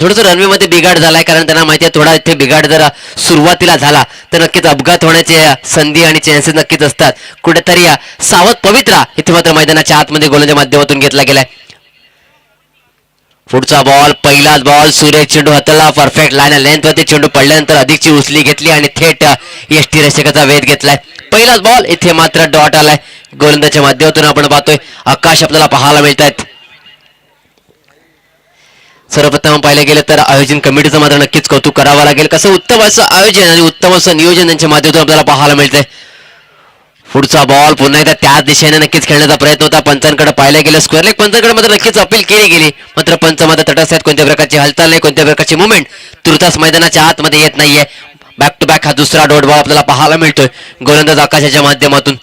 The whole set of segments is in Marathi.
थोडंसं रनवे मध्ये बिघाड झालाय, कारण त्यांना माहिती आहे थोडा इथे बिघाड जर सुरुवातीला झाला तर नक्कीच अपघात होण्याचे संधी आणि चान्सेस नक्कीच असतात. कुठेतरी सावध पवित्रा इथे मात्र मैदानाच्या आतमध्ये गोलंदाच्या माध्यमातून घेतला गेलाय. पुढचा बॉल, पहिलाच बॉल, सूर्य चेंडू हाताला परफेक्ट लाईन लेंथ वरती चेंडू पडल्यानंतर अधिकची उचली घेतली आणि थेट यष्टी रक्षकाचा वेध घेतलाय. पहिलाच बॉल, इथे मात्र डॉट आलाय. गोलंदाच्या माध्यमातून आपण पाहतोय आकाश आपल्याला पाहायला मिळत आहेत. सर्वप्रथम पाहिलं गेलं तर आयोजन कमिटीचं मात्र नक्कीच कौतुक करावं लागेल. कसं उत्तम असं आयोजन आणि उत्तम असं नियोजन त्यांच्या माध्यमातून आपल्याला पाहायला मिळतंय. पुढचा बॉल पुन्हा एकदा त्याच दिशेने नक्कीच खेळण्याचा प्रयत्न होता. पंचांकडे पाहिलं गेलं, स्क्वेअर लेग पंचांकडे मात्र नक्कीच अपील केली गेली, मात्र पंच मात्र तटस्थ आहेत. कोणत्या प्रकारची हालचाल नाही, कोणत्या प्रकारची मुवमेंट तुर्तास मैदानाच्या आतमध्ये येत नाहीये. बॅक टू बॅक हा दुसरा डॉट बॉल आपल्याला पाहायला मिळतोय गोलंदाज आकाशाच्या माध्यमातून.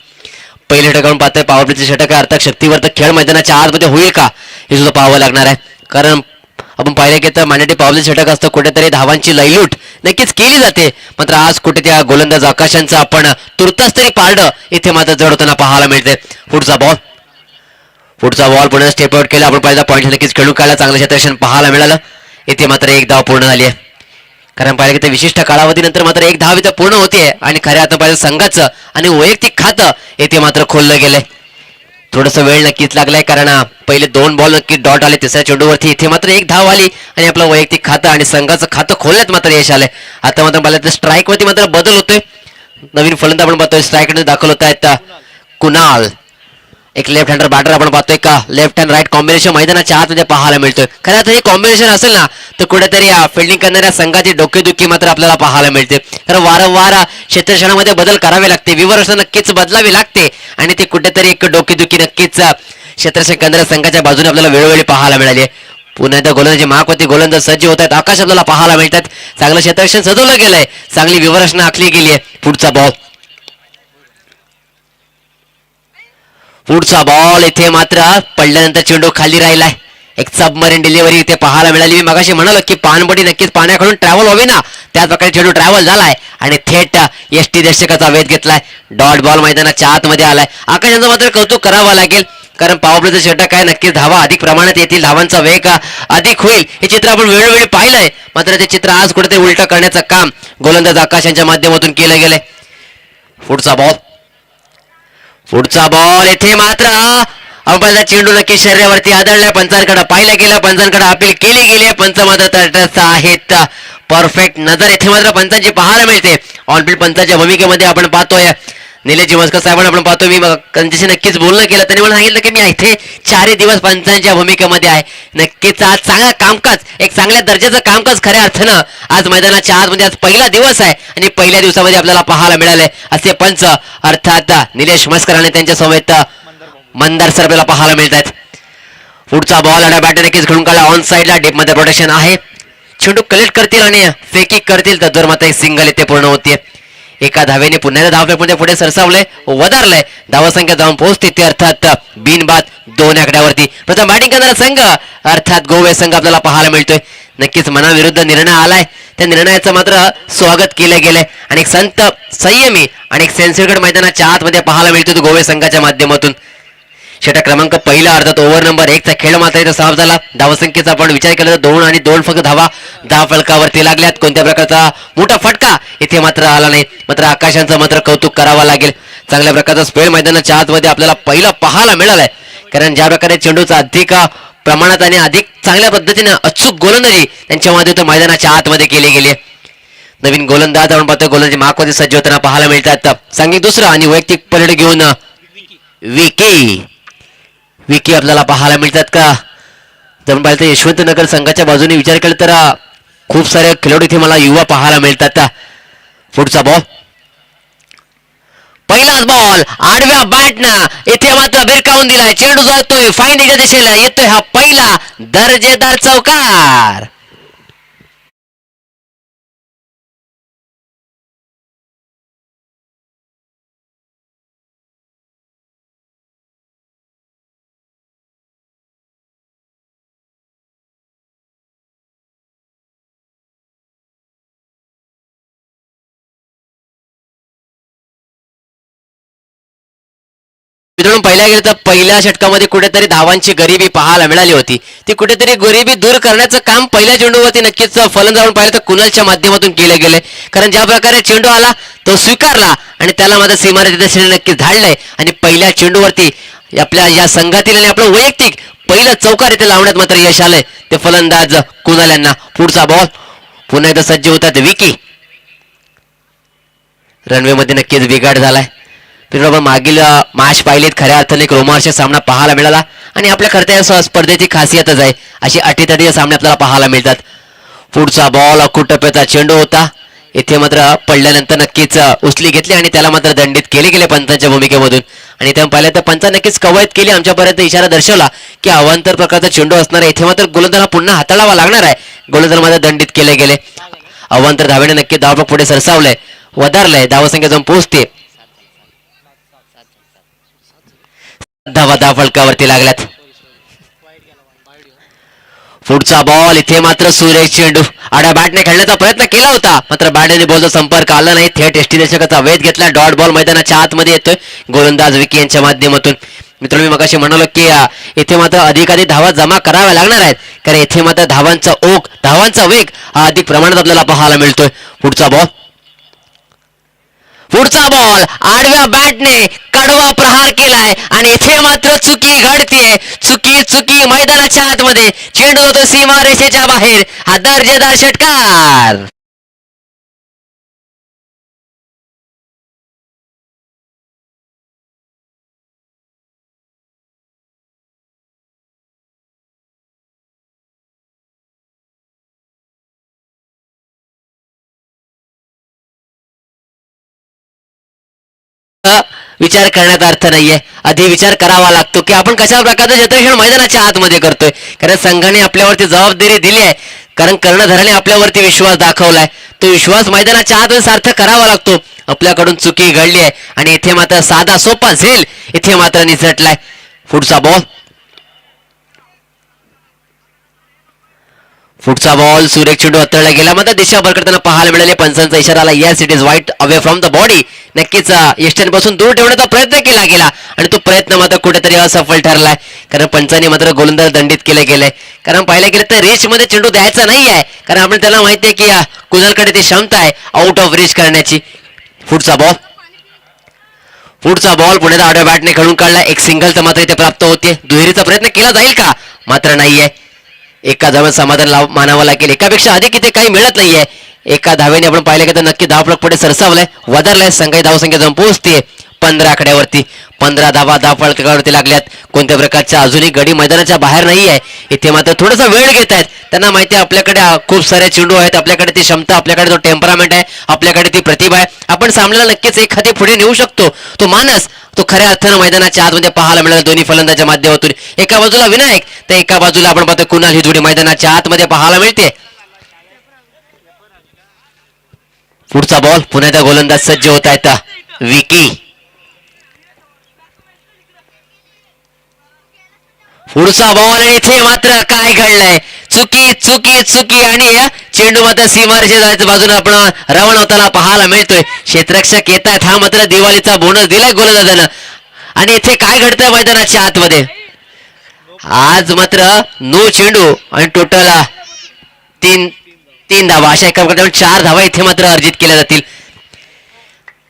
पहिले षटकावरून पाहतोय पॉवर प्लेचे षटक आहे, अर्थात शक्तीवर्धक खेळ मैदानाच्या आतमध्ये होईल का हे सुद्धा पाहावं लागणार आहे. कारण आपण पाहिलं की तर मॅन्डेटरी पॉवर षटक असतं, कुठेतरी धावांची लयलूट नक्कीच केली जाते, मात्र आज कुठे त्या गोलंदाज आकाशांचं आपण तुर्तास तरी पारडं इथे मात्र जड होताना पाहायला मिळते. पुढचा बॉल पुन्हा स्टेप आउट केला. आपण पाहिजे पॉईंट नक्कीच खेळून काढला, चांगलं क्षेत्ररक्षण पाहायला मिळालं. इथे मात्र एक धाव पूर्ण झाली आहे. कारण पाहिलं की ते विशिष्ट कालावधीनंतर मात्र एक धाव इथं पूर्ण होते आणि खऱ्या आता पाहिजे संघाचं आणि वैयक्तिक खातं इथे मात्र खोललं गेलंय. थोडंसं वेळ नक्कीच लागलाय, कारण पहिले 2 बॉल नक्कीच डॉट आले, तिसऱ्या चेंडूवरती इथे मात्र एक धाव आली आणि आपलं वैयक्तिक खातं आणि संघाचं खातं खोलण्यात मात्र यश आलंय. आता मात्र पाहिलं तर स्ट्राईक वरती मात्र बदल होतोय. नवीन फलंदाज आपण पाहतोय स्ट्राईक मध्ये दाखल होत आहेत कुणाल. एक लेफ्ट हँडर बॅटर आपण पाहतोय का लेफ्ट अँड राईट कॉम्बिनेशन मैदानाच्या आतमध्ये पाहायला मिळतोय. खरं आता हे कॉम्बिनेशन असेल ना तर कुठेतरी फिल्डिंग करणाऱ्या संघाची डोकेदुखी मात्र आपल्याला पाहायला मिळते. तर वारंवार क्षेत्ररक्षणामध्ये बदल करावे लागते, विवरचना नक्कीच बदलावी लागते आणि ते कुठेतरी एक डोकेदुखी नक्कीच क्षेत्ररक्षण करणाऱ्या संघाच्या बाजूने आपल्याला वेळोवेळी पाहायला मिळाली आहे. पुन्हा एकदा गोलंदाजी महाकवती गोलंदाज सज्ज होत आहेत. आकाश आपल्याला पाहायला मिळतात. चांगलं क्षेत्ररक्षण सजवलं गेलंय, चांगली विवरचना आखली गेली आहे. पुढचा बॉल इथे मात्र पडल्यानंतर चेंडू खाली राहिलाय. एक सबमरीन डिलिव्हरी इथे पाहायला मिळाली. मी मगाशी म्हणालो की पानपट्टी नक्कीच पाण्याकडून ट्रॅव्हल व्हावी ना, त्याच प्रकारे चेंडू ट्रॅव्हल झालाय आणि थेट यष्टी दर्शकाचा वेध घेतलाय. डॉट बॉल मैदानाच्या आतमध्ये आलाय. आकाशांचं मात्र कौतुक करावं लागेल, कारण पॉवर प्लेचं षटक आहे, नक्कीच धावा अधिक प्रमाणात येतील, धावांचा वेग अधिक होईल हे चित्र आपण वेळोवेळी पाहिलंय. मात्र ते चित्र आज कुठेतरी उलट करण्याचं काम गोलंदाज आकाशांच्या माध्यमातून केलं गेलंय. पुढचा बॉल इथे मात्र आपण चेंडू नक्की शरीरावरती आदळलाय. पंचांकडे पाहिलं गेलं, पंचांकडे अपील केली गेली, पंच मात्र तटस्थ आहेत. परफेक्ट नजर इथे मात्र पंचांची पाहायला मिळते. ऑनफिल्ड पंचाच्या भूमिकेमध्ये आपण पाहतोय निलेश जिमस्कर साहेबांना आपण पाहतो. मी त्यांच्याशी नक्कीच बोलणं केलं, त्यांनी मला सांगितलं की मी इथे 4 दिवस पंचांच्या भूमिकेमध्ये आहे. नक्कीच आज चांगलं कामकाज, एक चांगल्या दर्जाचं कामकाज खऱ्या अर्थानं आज मैदानाच्या आतमध्ये आज पहिला दिवस आहे आणि पहिल्या दिवसामध्ये आपल्याला पाहायला मिळालंय असे पंच अर्थात निलेश मस्कर आणि त्यांच्या सोबत मंदार सर आपल्याला पाहायला मिळत आहेत. पुढचा बॉल आणि बॅटर नक्कीच खेळून काढला ऑन साईडला, डीप मध्ये प्रोटेक्शन आहे. चेंडू कलेक्ट करतील आणि फेकिंग करतील तर जर मात्र एक सिंगल इथे पूर्ण होते. एका धावेने पुन्हा एकदा धावफेकमध्ये पुढे सरसावलंय, वधारलंय. धावसंख्या जाऊन पोहोचते ते अर्थात बिनबाद 2 आकड्यावरती. प्रथम बॅटिंग करणारा संघ अर्थात गोवे संघ आपल्याला पाहायला मिळतोय. नक्कीच मनाविरुद्ध निर्णय आलाय, त्या निर्णयाचं मात्र स्वागत केलं गेलंय आणि एक संत संयमी आणि एक सेन्सिटिव्ह मैदानाच्या आतमध्ये पाहायला मिळतो गोवे संघाच्या माध्यमातून. षटक क्रमांक पहिला अर्धात ओव्हर नंबर 1 चा खेळ मात्र इथं साफ झाला. धावसंख्येचा आपण विचार केला तर 2 आणि 2 फक्त धावा फलकावरती लागल्यात. कोणत्या प्रकारचा मोठा फटका इथे मात्र आला नाही. मात्र आकाशांचं मात्र कौतुक करावं लागेल. चांगल्या प्रकारचा स्पेल मैदानाच्या आतमध्ये आपल्याला पहिला पाहायला मिळालाय, कारण ज्या प्रकारे चेंडूचा अधिक प्रमाणात आणि अधिक चांगल्या पद्धतीने अचूक गोलंदाजी त्यांच्या माध्यमातून मैदानाच्या आतमध्ये केली गेली आहे. नवीन गोलंदाज आपण पाहतोय गोलंदाजी मार्कमध्ये सज्ज होताना पाहायला मिळतात. सांगितलं दुसरा आणि वैयक्तिक पलट घेऊन विकी आपल्याला पाहायला मिळतात का. जर पाहिलं तर यशवंतनगर संघाच्या बाजूने विचार केला तर खूप सारे खेळाडू इथे मला युवा पाहायला मिळतात. पुढचा बॉल, पहिलाच बॉल आडव्या बॅटनं इथे मात्र भिरकावून दिलाय. चेंडू जातोय फाईनच्या दिशेला, येतोय हा पहिला दर्जेदार चौकार. मित्रांनो पहिल्या गेलं तर पहिल्या षटकामध्ये कुठेतरी धावांची गरिबी पाहायला मिळाली होती. ती कुठेतरी गरिबी दूर करण्याचं काम पहिल्या चेंडूवरती नक्कीच फलंदाज पाहिलं तर कुणालच्या माध्यमातून केले गेले. कारण ज्या प्रकारे चेंडू आला तो स्वीकारला आणि त्याला मात्र सीमारेषेच्या नक्कीच धाडलंय आणि पहिल्या चेंडूवरती आपल्या या संघातील आणि आपलं वैयक्तिक पहिलं चौकार इथे लावण्यात मात्र यश आलंय ते फलंदाज कुणाल यांना. पुढचा बॉल पुन्हा एकदा सज्ज होतात विकी. रनवे मध्ये नक्कीच बिघाड झालाय. आपण मागील मॅच पाहिलीत खऱ्या अर्थाने एक रोमांचक सामना पाहायला मिळाला आणि आपल्या खरत्या स्पर्धेची खासियतच आहे अशी अटीतटीय सामने आपल्याला पाहायला मिळतात. पुढचा बॉल अकुटप्याचा चेंडू होता. इथे मात्र पडल्यानंतर नक्कीच उचली घेतली आणि त्याला मात्र दंडित केले गेले पंचांच्या भूमिकेमधून. आणि तेव्हा पाहिलं तर पंचांनी नक्कीच कवायत केली, आमच्यापर्यंत इशारा दर्शवला की अवांतर प्रकारचा चेंडू असणार आहे. इथे मात्र गोलंदाजला पुन्हा हाताळावा लागणार आहे. गोलंदाज मात्र दंडित केले गेले. अवांतर धावेने नक्की धावपळ पुढे सरसावलंय, वधारलंय. धावसंख्या जाऊन पोहोचते. धावा फलकावरती लागल्यात. पुढचा बॉल इथे मात्र सुरेश चेंडू आड्या बॅटने खेळण्याचा प्रयत्न केला होता मात्र बॅटने बॉलचा संपर्क आला नाही. थेट यष्टीदेशकाचा वेध घेतला. डॉट बॉल मैदानाच्या आतमध्ये येतोय गोलंदाज विकी यांच्या माध्यमातून. मित्रांनो मी मगाशी म्हणालो की इथे मात्र अधिकाधिक धावा जमा कराव्या लागणार आहेत कारण इथे मात्र धावांचा ओघ धावांचा वेग हा अधिक प्रमाणात आपल्याला पाहायला मिळतोय. पुढचा बॉल आडव्या बॅटने कडवा प्रहार केलाय आणि इथे मात्र चुकी घडतीये. चुकी मैदानाच्या आतमध्ये. चेंडू होतो सीमारेषेच्या बाहेर. हा दर्जेदार षटकार. विचार करण्यात अर्थ नाहीये. आधी विचार करावा लागतो की आपण कशा प्रकारचं क्षेत्ररक्षण मैदानाच्या आतमध्ये करतोय. कारण संघाने आपल्यावरती जबाबदारी दिली आहे. कारण कर्णधाराने आपल्यावरती विश्वास दाखवलाय. तो विश्वास मैदानाच्या आत सार्थक करावा लागतो. आपल्याकडून चुकी घडली आहे आणि इथे मात्र साधा सोपा झेल इथे मात्र निसटलाय. पुढचा बॉल सुरेख चेंडू हाताळला गेला मात्र दिशा भरकटताना पाहायला मिळाले. पंचांचा इशारा आला येस इट इज वाईट अवे फ्रॉम द बॉडी. नक्कीच यष्ट्यांपासून दूर ठेवण्याचा प्रयत्न केला गेला आणि तो प्रयत्न मात्र कुठेतरी असफल ठरलाय कारण पंचांनी मात्र गोलंदाज दंडित केले गेले. कारण पाहिलं गेलं तर रेस मध्ये चेंडू द्यायचा नाही आहे कारण आपण त्याला माहिती आहे की कुणालकडे ती क्षमता आहे आउट ऑफ रेस करण्याची. पुढचा बॉल पुण्यात आडव्या बॅटने खेळून काढला. एक सिंगल तर मात्र इथे प्राप्त होते. दुहेरीचा प्रयत्न केला जाईल का मात्र नाहीये. एका धाव्यात समाधान मानावं लागेल. एकापेक्षा अधिक इथे काही मिळत नाहीये. एका धावेने आपण पाहिलं की तर नक्की धावफलक पुढे सरसावलाय, वधारलाय. संघाची धावसंख्या जाऊन पोहोचते 15 आकड्यावरती. 15 धावा धावफलकावरती लागल्यात. कोणत्या प्रकारच्या अजूनही गडी मैदानाच्या बाहेर नाही आहे. इथे मात्र थोडासा वेळ घेत आहेत. त्यांना माहिती आहे आपल्याकडे खूप सारे चेंडू आहेत, आपल्याकडे ती क्षमता, आपल्याकडे तो टेम्परामेंट आहे, आपल्याकडे ती प्रतिभा आहे. आपण सामन्याला नक्कीच एखादी पुढे नेऊ शकतो. तो मानस तो खऱ्या अर्थानं मैदानाच्या आतमध्ये पाहायला मिळाला दोन्ही फलंदाजाच्या माध्यमातून. एका बाजूला विनायक तर एका बाजूला आपण पाहतो कुणाल. ही जोडी मैदानाच्या आतमध्ये पाहायला मिळते. पुढचा बॉल पुण्याचा गोलंदाज सज्ज होत आहेत विकी. पुढचा बॉल इथे मात्र काय घडलंय. चुकी आणि चेंडू मात्र सीमारेषेच्या बाजूने आपण रवाना होताना पाहायला मिळतोय. क्षेत्ररक्षक येत आहेत. हा मात्र दिवाळीचा बोनस दिलाय गोलंदाजानं. आणि इथे काय घडतंय मैदानाच्या आतमध्ये. आज मात्र नो चेंडू आणि टोटल तीन धावा अशा एका प्रकारे 4 धावा इथे मात्र अर्जित केल्या जातील.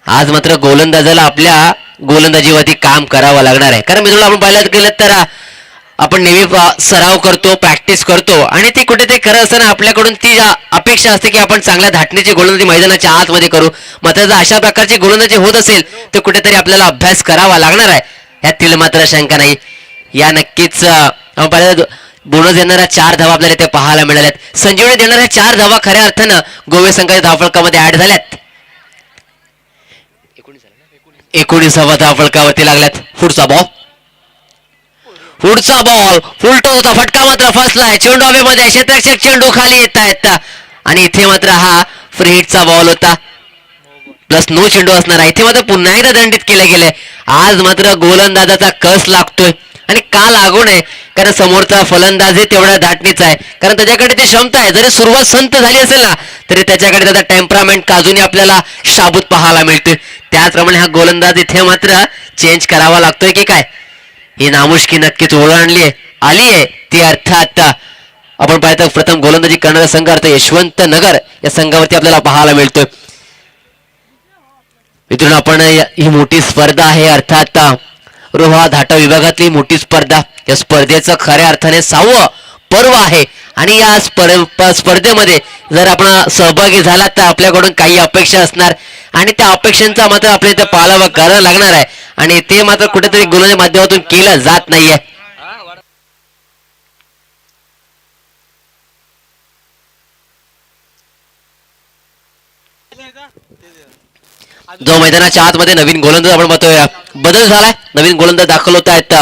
आज मात्र गोलंदाजाला आपल्या गोलंदाजीवरती काम करावं लागणार आहे. कारण मित्रांनो आपण पाहिलं गेलं तर आपण नेहमी सराव करतो, प्रॅक्टिस करतो आणि ती कुठेतरी खरं असताना आपल्याकडून ती अपेक्षा असते की आपण चांगल्या धाटणीची गोलंदाजी मैदानाच्या आतमध्ये करू. मात्र जर अशा प्रकारची गोलंदाजी होत असेल तर कुठेतरी आपल्याला अभ्यास करावा लागणार आहे. यातील मात्र शंका नाही. या नक्कीच आपण पाहिलं बोनस देणाऱ्या 4 धावा आपल्याला इथे पाहायला मिळाल्यात. संजीवनी देणाऱ्या 4 धावा खऱ्या अर्थानं गोवे संघाच्या धावफलकामध्ये ऍड झाल्यात. 19 धावफलकावरती लागल्यात. पुढचा बॉल फुलटोचा फटका मात्र फसलाय. चेंडू हवेमध्ये. क्षेत्ररक्षक चेंडू खाली येत आहेत आणि इथे मात्र हा फ्री हिटचा बॉल होता. प्लस नो चेंडू असणार आहे. इथे मात्र पुन्हा एकदा दंडित केले गेले. आज मात्र गोलंदाजाचा कस लागतोय आणि का लागू नये कारण समोरचा फलंदाज तेवढ्या धाटणीचा आहे. कारण त्याच्याकडे ती क्षमता आहे. जरी सुरुवात संत झाली असेल ना तरी त्याच्याकडे त्याचा टेम्परामेंट अजूनही आपल्याला शाबूत पाहायला मिळतोय. त्याचप्रमाणे हा गोलंदाज इथे मात्र चेंज करावा लागतोय की काय. ही नामुष्की नक्कीच ओलांडली आली आहे ती अर्थात आपण पाहतो प्रथम गोलंदाजी करणारा संघ अर्थ यशवंत नगर या संघावरती आपल्याला पाहायला मिळतोय. मित्रांनो आपण ही मोठी स्पर्धा आहे अर्थात रोहा धाटा विभागातली मोठी स्पर्धा. या स्पर्धेचं खऱ्या अर्थाने 6वं पर्व आहे आणि या स्पर्धेमध्ये जर आपण सहभागी झालात तर आपल्याकडून काही अपेक्षा असणार आणि त्या अपेक्षांचा मात्र आपल्याला इथे पालावा करावा लागणार आहे आणि ते मात्र कुठेतरी गोलंदाजी माध्यमातून केलं जात नाहीये. जो मैदानाच्या आतमध्ये नवीन गोलंदाज आपण पाहतोय बदल झालाय. नवीन गोलंदाज दाखल होत आहेत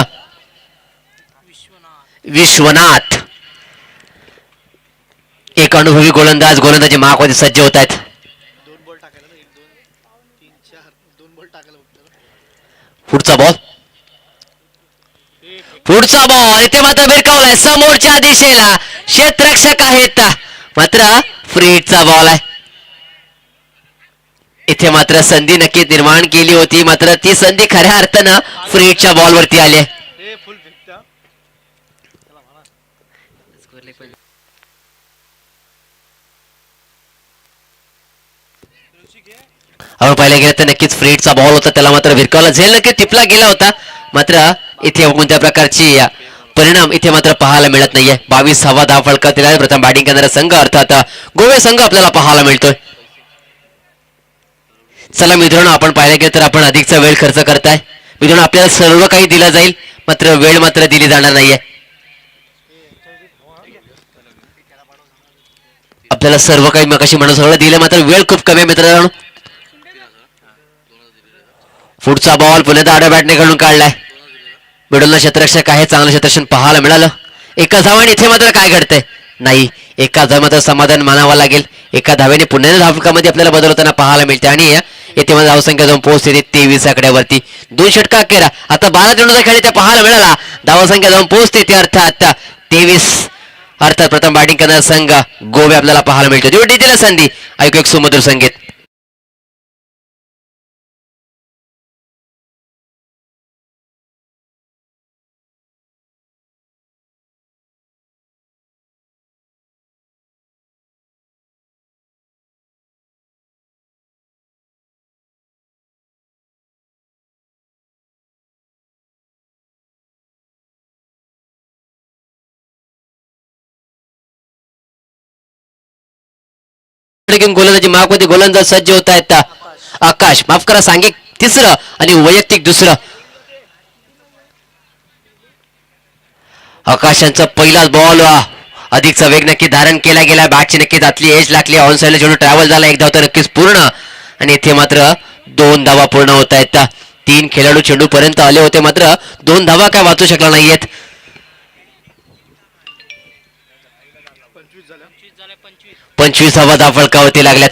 विश्वनाथ. एक अनुभवी गोलंदाज गोलंदाजी मागमध्ये सज्ज होत आहेत. पुढचा बॉल पुढचा बॉल इथे मात्र भिरकावलाय समोरच्या दिशेला. क्षेत्ररक्षक आहेत मात्र फ्रीडचा बॉल आहे. इथे मात्र संधी नक्कीच निर्माण केली होती मात्र ती संधी खऱ्या अर्थानं फ्रीडच्या बॉलवरती आली. आपण पाहिलं गेलं तर नक्कीच फ्रीडचा बॉल होता त्याला मात्र भिरकावला झेल नक्कीच टिपला गेला होता मात्र इथे कोणत्या प्रकारची परिणाम इथे मात्र पाहायला मिळत नाहीये. 22वा धाव फलकावतील प्रथम बॅटिंग करणारा संघ अर्थात गोवे संघ आपल्याला पाहायला मिळतोय. चला मित्रांनो आपण पाहिलं गेलं तर आपण अधिकचा वेळ खर्च करताय. मित्रांनो आपल्याला सर्व काही दिलं जाईल मात्र वेळ मात्र दिली जाणार नाहीये. आपल्याला सर्व काही मगाशी म्हणून सगळं दिलं मात्र वेळ खूप कमी आहे मित्रांनो. पुढचा बॉल पुन्हा आड्या बॅटने काढून काढलाय. मिडलला क्षेत्ररक्षक आहे चांगलं क्षेत्ररक्षण पाहायला मिळालं. एका धावाने इथे मात्र काय घडतंय नाही. एका धाव मात्र समाधान मानावं लागेल. एका धावेने पुन्हा धावकामध्ये आपल्याला बदल होताना पाहायला मिळते आणि येथे मध्ये धावसंख्या जाऊन पोहोचते 23 आकड्यावरती. 2 षटका केला आता 12 चेंडूचा खेळ इथे पाहायला मिळाला. धावसंख्या जाऊन पोहोचते ते अर्थात 23. अर्थात प्रथम बॅटिंग करणारा संघ गोवे आपल्याला पाहायला मिळतो. जेवढी दिली संधी ऐकू एक सुमधुर संगीत. गोलंदाजी मागमध्ये गोलंदाज सज्ज होत आहेत. आकाश माफ करा सांघिक तिसरं आणि वैयक्तिक दुसरं. आकाशांचा पहिलाच बॉल अधिकचा वेग नक्की धारण केला गेला. बॅटची नक्कीच आतली एज लागली. ऑन साईडला जेवढं ट्रॅव्हल झाला एक धाव तर नक्कीच पूर्ण आणि इथे मात्र 2 धावा पूर्ण होत आहेत. 3 खेळाडू चेंडू पर्यंत आले होते मात्र 2 धावा काय वाचू शकला नाहीयेत. 25वा धाव फलकावरती लागल्यात.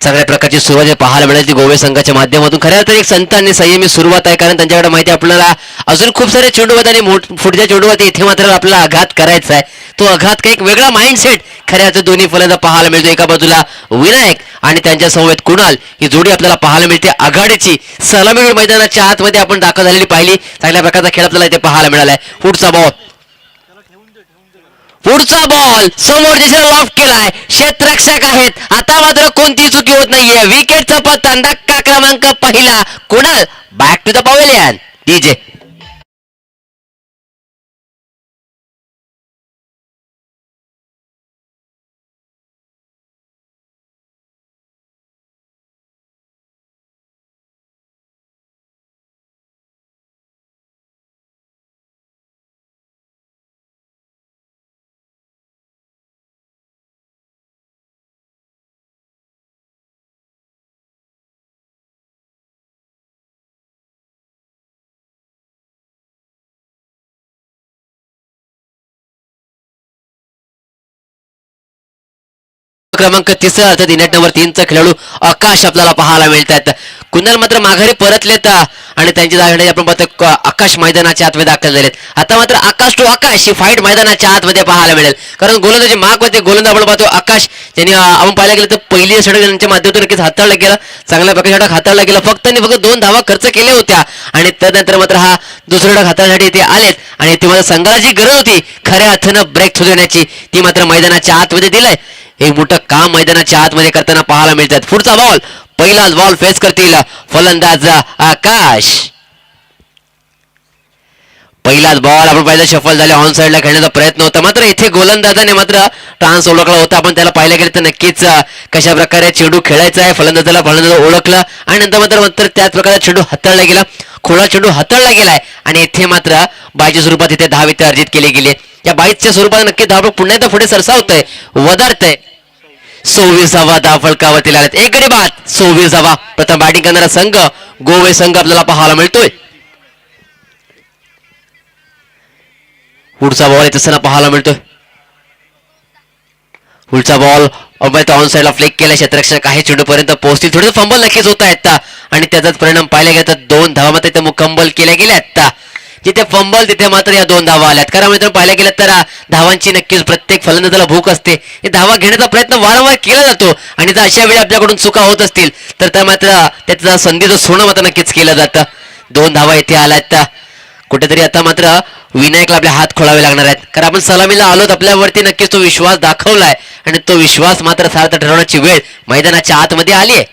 चांगल्या प्रकारची सुरुवात पाहायला मिळाली गोवे संघाच्या माध्यमातून. खऱ्या तर एक संत आणि संयमी सुरुवात आहे कारण त्यांच्याकडे माहिती आपल्याला अजून खूप सारे चेंडूवत आणि पुढच्या चेंडूवरती इथे मात्र आपल्याला आघात करायचा आहे. तो आघात काही एक वेगळा माइंडसेट खऱ्या अर्थात दोन्ही फलंदाज पाहायला मिळतो. एका बाजूला विनायक आणि त्यांच्या समवेत कुणाल ही जोडी आपल्याला पाहायला मिळते. आघाडीची सलामी मैदानाच्या आतमध्ये आपण दाखल झालेली पाहिली. चांगल्या प्रकारचा खेळ आपल्याला इथे पाहायला मिळालाय. पुढचा बॉल पुढचा बॉल समोर दिशेला लॉफ्ट केलाय. क्षेत्ररक्षक आहेत आता मात्र कोणती चुकी होत नाहीये. विकेटचा पत्ता धक्का क्रमांक पहिला Kunal back to the pavilion DJ. क्रमांक 3 अर्थात नेट नंबर 3चा खेळाडू आकाश आपल्याला पाहायला मिळतात. कुणाल मात्र माघारी परतलेत आणि त्यांची जागा आपण पाहतो आकाश मैदानाच्या आतमध्ये दाखल झालेत. आता मात्र आकाश टू आकाश ही फाईट मैदानाच्या आतमध्ये पाहायला मिळेल, कारण गोलंदाजी माग होते. गोलंदाज आपण पाहतो आकाश ज्यांनी आपण पाहायला गेलं तर पहिली षटक त्यांच्या माध्यमातून नक्कीच हाताळला गेला, चांगल्या प्रकारे षटक हाताळला गेला. फक्त 2 धावा खर्च केल्या होत्या आणि त्यानंतर मात्र हा दुसरा षटक हाताळण्यासाठी ते आलेत आणि ती मात्र संघाला जी गरज होती खऱ्या अर्थानं ब्रेक थ्रू देण्याची ती मात्र मैदानाच्या आतमध्ये दिलंय. एक मोठं काम मैदानाच्या आतमध्ये करताना पाहायला मिळतात. पुढचा बॉल, पहिलाच बॉल फेस करतील फलंदाज आकाश. पहिलाच बॉल आपण पाहिलं शफल झाले, ऑन साइडला खेळण्याचा प्रयत्न होता, मात्र इथे गोलंदाजाने मात्र ट्रान्स ओळखला होता. आपण त्याला पाहिलं गेलं तर नक्कीच कशा प्रकारे चेंडू खेळायचा आहे फलंदाजाला ओळखलं आणि नंतर मात्र त्याच प्रकारे चेंडू हाताळला गेला, खोळा चेंडू हाताळला गेलाय आणि इथे मात्र बाईच्या स्वरूपात इथे धाव इथे अर्जित केली गेली. या बाईच्या स्वरूपात नक्की धाव पुन्हा एकदा पुढे सरसावतंय, वधारतंय. 26वा धाव फलकावरती आलेत. एक गडी बाद 26वा. प्रथम बॅटिंग करणारा संघ गोवे संघ आपल्याला पाहायला मिळतोय. पुढचा बॉल येत असताना पाहायला मिळतोय. पुढचा बॉल ऑन साइडला फ्लेक केला, क्षेत्ररक्षक आहे चेंडू पर्यंत पोहोचतील. थोडे फंबल नक्कीच होत आहेत आणि त्याचाच परिणाम पाहिला गेला तर 2 धावा मात्र इथे मुकंबल केल्या गेल्या. जिथे फंबल तिथे मात्र या 2 धावा आल्यात. कारण मित्रांनो पाहिलं गेलं तर धावांची नक्कीच प्रत्येक फलंदाजाला भूक असते. हे धावा घेण्याचा प्रयत्न वारंवार केला जातो आणि जर अशा वेळी आपल्याकडून चुका होत असतील तर त्या मात्र त्याचा संधीचं सोनं मात्र नक्कीच केलं जातं. 2 धावा इथे आल्यात. कुठेतरी आता मात्र विनायकला आपले हात खोलावे लागणार आहेत, कारण आपण सलामीला आलोत, आपल्यावरती नक्कीच तो विश्वास दाखवलाय आणि तो विश्वास मात्र सार्थ ठरवण्याची वेळ मैदानाच्या आतमध्ये आली आहे.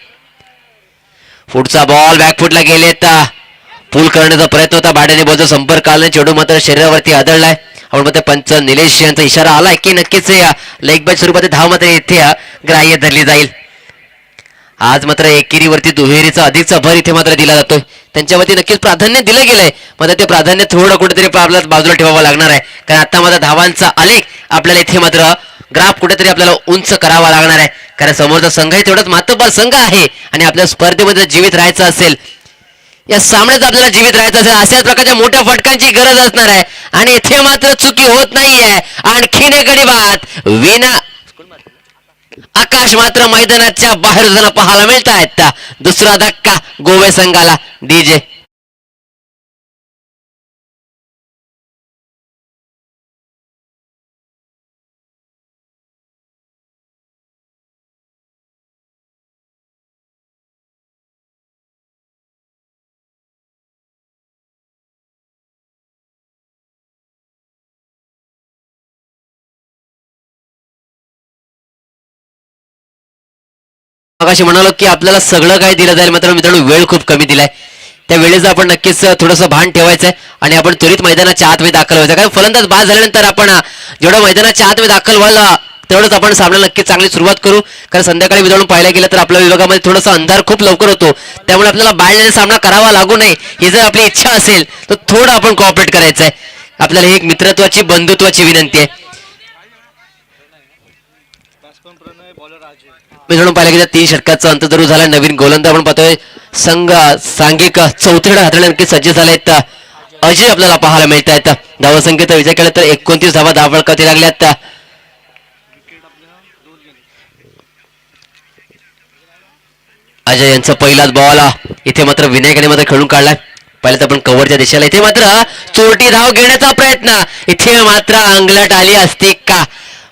पुढचा बॉल बॅकफुटला गेलेत, पूल करण्याचा प्रयत्न होता, भाड्याने बॉलचा संपर्क आला, चेंडू मात्र शरीरावरती आदळलाय. आपण म्हणतो पंच निलेश यांचा इशारा आलाय की नक्कीच लेग बॅच स्वरूपात धाव मात्र इथे ग्राह्य धरली जाईल. आज मात्र एकेरीवरती दुहेरीचा अधिकचा भर इथे मात्र दिला जातोय, त्यांच्यावरती नक्कीच प्राधान्य दिलं गेलंय. मात्र ते प्राधान्य थोडं कुठेतरी आपल्याला बाजूला ठेवावं लागणार आहे, कारण आता मात्र धावांचा आलेख आपल्याला इथे मात्र ग्राफ कुठेतरी आपल्याला उंच करावा लागणार आहे, कारण समोरचा संघही तेवढाच मातब्बर संघ आहे आणि आपल्या स्पर्धेमध्ये जीवित राहायचं असेल, या सामन्यात आपल्याला जीवित राहायचं असेल, अशाच प्रकारच्या मोठ्या फटकांची गरज असणार आहे आणि इथे मात्र चुकी होत नाहीये. आणखीन एक गडी बाद विना आकाश मात्र मैदानाच्या बाहेर जाणं पाहायला मिळत आहेत. दुसरा धक्का गोवे संघाला. डीजे मगाशी म्हणालो की आपल्याला सगळं काही दिलं जाईल, मात्र मित्रांनो वेळ खूप कमी दिलाय. त्या वेळेचं आपण नक्कीच थोडंसं भान ठेवायचंय आणि आपण त्वरित मैदानाच्या आतमध्ये दाखल व्हायचं, कारण फलंदाज बाद झाल्यानंतर आपण जेवढं मैदानाच्या आतमध्ये दाखल व्हायला तेवढंच आपण सामन्याला नक्कीच चांगली सुरुवात करू. कारण संध्याकाळी मित्रांनो पाहायला गेलं तर आपल्या विभागामध्ये थोडासा अंधार खूप लवकर होतो, त्यामुळे आपल्याला बाळलेला सामना करावा लागू नये ही जर आपली इच्छा असेल तर थोडं आपण कॉपरेट करायचं आहे. आपल्याला एक मित्रत्वाची बंधुत्वाची विनंती आहे. मित्रांनो पाहिलं की 3 षटकाचा अंत जरूर झाला. नवीन गोलंदाज आपण पाहतोय संघ सांघिक चौथीकडे हाताळण्यास नक्की सज्ज झालेत. अजय आपल्याला पाहायला मिळत आहेत. धावसंख्येचा विचार केला तर 29 धावा धावफलकावरती लागल्यात. अजय यांचा पहिलाच बॉल इथे मात्र विनायकाने मात्र खेळून काढलाय. पहिलं तर आपण कव्हरच्या दिशेला, इथे मात्र चोरटी धाव घेण्याचा प्रयत्न, इथे मात्र अंगलट आली असती का.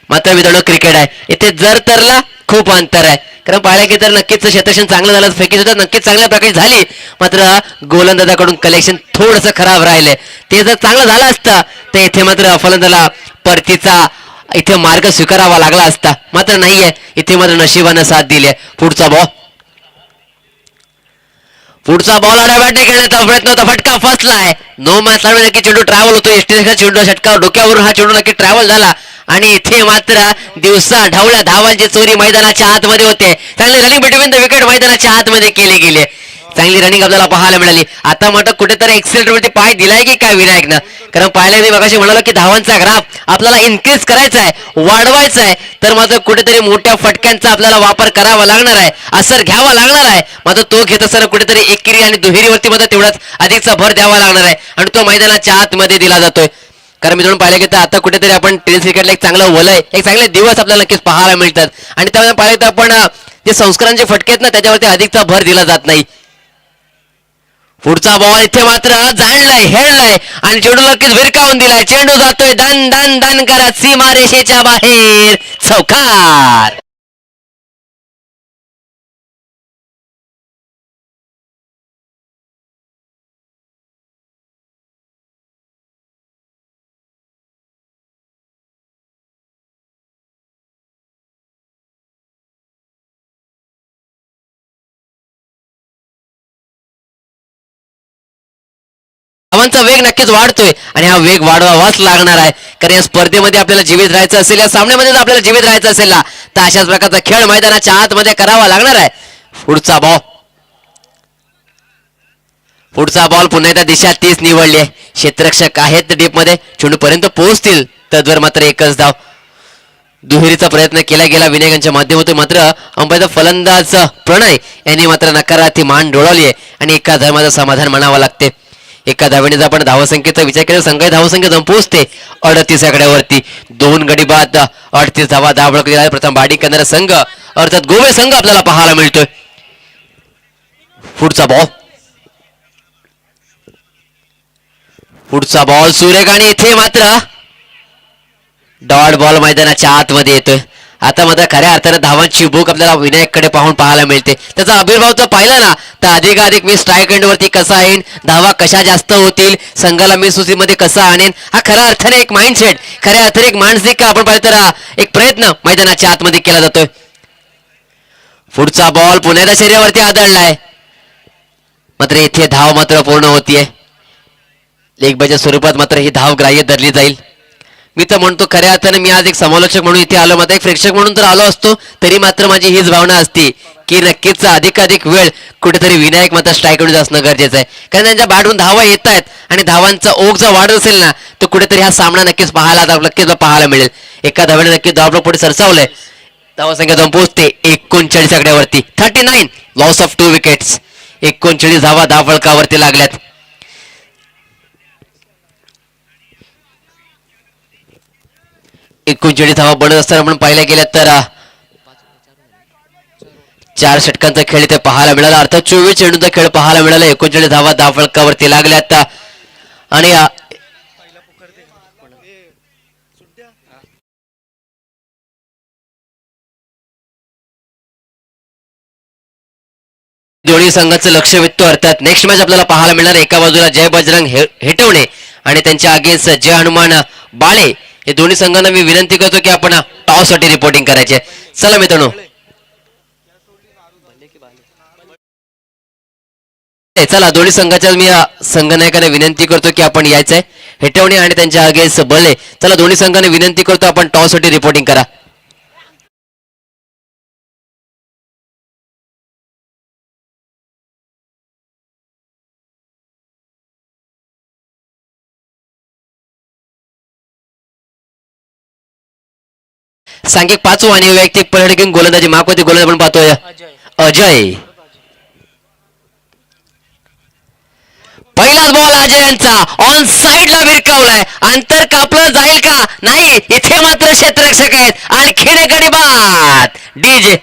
मात्र मित्रांनो क्रिकेट आहे, इथे जर तरला खूप अंतर आहे, कारण पाहिलं की तर नक्कीच क्षेत्ररक्षण चांगलं झालं, फेकी सुद्धा नक्कीच चांगल्या प्रकारे झाली, मात्र गोलंदाजाकडून कलेक्शन थोडंसं खराब राहिलंय. ते जर चांगलं झालं असतं तर इथे मात्र फलंदाजाला परतीचा इथे मार्ग स्वीकारावा लागला असता, मात्र नाहीये. इथे मात्र नशिबानं साथ दिली. पुढचा बॉल आला, बॅट खेळण्याचा प्रयत्न होता, फटका फसलाय. नो मॅच नक्की चेंडू ट्रॅव्हल होतो, एसटी चेंडू षटका डोक्यावरून हा चेंडू नक्की ट्रॅव्हल झाला आणि इथे मात्र दिवसा ढवळ्या धावांची चोरी मैदानाच्या आतमध्ये होते. चांगली रनिंग बिटवीन द विकेट मैदानाच्या आतमध्ये केले गेले, चांगली रनिंग आपल्याला पाहायला मिळाली. आता मात्र कुठेतरी एक्सिलेंट वरती पाय दिलाय की काय विनायकनं, कारण पाहिलं मी मगाशी म्हणालो की धावांचा ग्राफ आपल्याला इन्क्रीज करायचा आहे, वाढवायचा आहे, तर मात्र कुठेतरी मोठ्या फटक्यांचा आपल्याला वापर करावा लागणार आहे, असर घ्यावा लागणार आहे. मात्र तो घेत असताना कुठेतरी एकेरी आणि दुहेरीवरती मात्र तेवढाच अधिकचा भर द्यावा लागणार आहे आणि तो मैदानाच्या आतमध्ये दिला जातोय. कारण मित्रांनो पाहिलं की तर आता कुठेतरी आपण टेनिस क्रिकेटला एक चांगलं वलय एक चांगले दिवस आपल्याला नक्कीच पाहायला मिळतात आणि त्यामध्ये पाहिलं तर आपण जे संस्कारांचे फटके आहेत ना त्याच्यावरती अधिकचा भर दिला जात नाही. पुढचा बॉल इथे मात्र जाणलाय हेळलाय आणि चेंडू नक्कीच भिरकावून दिलाय. चेंडू जातोय दन दन दन करत सीमारेषेच्या बाहेर चौकार. धावांचा वेग नक्कीच वाढतोय आणि हा वेग वाढवावाच लागणार आहे कारण या स्पर्धेमध्ये आपल्याला जीवित राहायचं असेल या सामन्यामध्ये जर आपल्याला जीवित राहायचं असेल ना तर अशाच प्रकारचा खेळ मैदानाच्या आतमध्ये करावा लागणार आहे. पुढचा बॉल पुढचा बॉल पुन्हा एकदा दिशा तीच निवडली आहे. क्षेत्ररक्षक आहेत डीप मध्ये चेंडू पर्यंत पोहोचतील तद्वर मात्र एकच धाव. दुहेरीचा प्रयत्न केला गेला विनायकांच्या माध्यमातून मात्र अंपायर फलंदाज प्रणय यांनी मात्र नकारार्थी मान डोळवली आहे आणि एका धर्माचं समाधान म्हणावं लागते. एका धावेने जर आपण धावसंख्येचा विचार केला संघ धावसंख्या जाऊन पोहोचते 38 आकड्यावरती. 2 गडी बाद 38 धावा धाव प्रथम बॅटिंग करणारा संघ अर्थात गोवे संघ आपल्याला पाहायला मिळतोय. पुढचा बॉल सुरेख आणि इथे मात्र डॉट बॉल मैदानाच्या आतमध्ये येतोय. आता मात्र खऱ्या अर्थानं धावांची भूक आपल्याला विनायककडे पाहून पाहायला मिळते. त्याचा आविर्भाव जर पाहिला ना तर अधिकाधिक मी स्ट्राईक एंडवरती कसा येईन धावा कशा जास्त होतील संघाला मी सुसीमध्ये कसा आणेन हा खऱ्या अर्थाने एक माइंडसेट खऱ्या अर्थाने एक मानसिक आपण पाहिलं तर एक प्रयत्न मैदानाच्या आतमध्ये केला जातोय. पुढचा बॉल पुण्याच्या शरीरावरती आदळलाय मात्र इथे धाव मात्र पूर्ण होतीये. लेगबाच्या स्वरूपात मात्र ही धाव ग्राह्य धरली जाईल. मी तर म्हणतो खऱ्या अर्थाने मी आज एक समालोचक म्हणून इथे आलो मात्र एक प्रेक्षक म्हणून तर आलो असतो तरी मात्र माझी हीच भावना असती की नक्कीच अधिकाधिक वेळ कुठेतरी विनायक मात्र स्ट्राईकवर असणं गरजेचं आहे कारण त्यांच्या बॅटवरून धावा येत आहेत आणि धावांचा ओघ जर वाढत असेल ना तर कुठेतरी हा सामना नक्कीच पाहायला मिळेल. एका धावेने नक्कीच धावपळ पुढे सरसावलंय. धावसंख्या जाऊन पोहोचते 39 आकड्यावरती 39 लॉस ऑफ 2 विकेट्स. 39 धावा धावफलकावरती लागल्यात. 39 धावा बनत असताना आपण पाहिल्या गेल्या तर 4 षटकांचा खेळ इथे पाहायला मिळाला अर्थात 24 चेंडूचा खेळ पाहायला मिळाला. 39 धावा धावफलकावरती लागल्यात आणि दोन्ही संघाचं लक्ष वेधतो अर्थात नेक्स्ट मॅच आपल्याला पाहायला मिळणार. एका बाजूला जय बजरंग हेटवणे आणि त्यांच्या अगेन्स्ट जय हनुमान बाळे हे दोन्ही संघांना मी विनंती करतो की आपण टॉस साठी रिपोर्टिंग करायचे. चला मित्रांनो चला दोन्ही संघाच्या मी संघनायकाने विनंती करतो की आपण यायचंय. हेटवणे आणि त्यांच्या अगेन्स्ट बळे चला दोन्ही संघाने विनंती करतो आपण टॉस साठी रिपोर्टिंग करा. सांघिक 5 आणि वैयक्तिक पलट घेऊन गोलंदाजी मागवती गोलंदाज आपण पाहतोय अजय. पहिलाच बॉल अजय यांचा ऑन साइडला भिरकावलाय. अंतर कापलं जाईल का नाही इथे मात्र क्षेत्ररक्षक आहेत आणखीन एक गडी बाद डीजे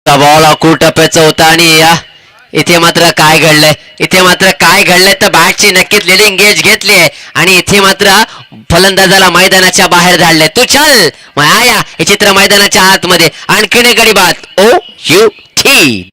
बॉल अकूट टप्प्याचा होता आणि इथे मात्र काय घडलंय, इथे मात्र काय घडलंय तर बॅटची नक्कीच लिडिंग गेज घेतली आहे आणि इथे मात्र फलंदाजाला मैदानाच्या बाहेर धाडलंय. तू चल मग आया हे चित्र मैदानाच्या आतमध्ये आणखीन एक गडी बाद. ओ यू टी.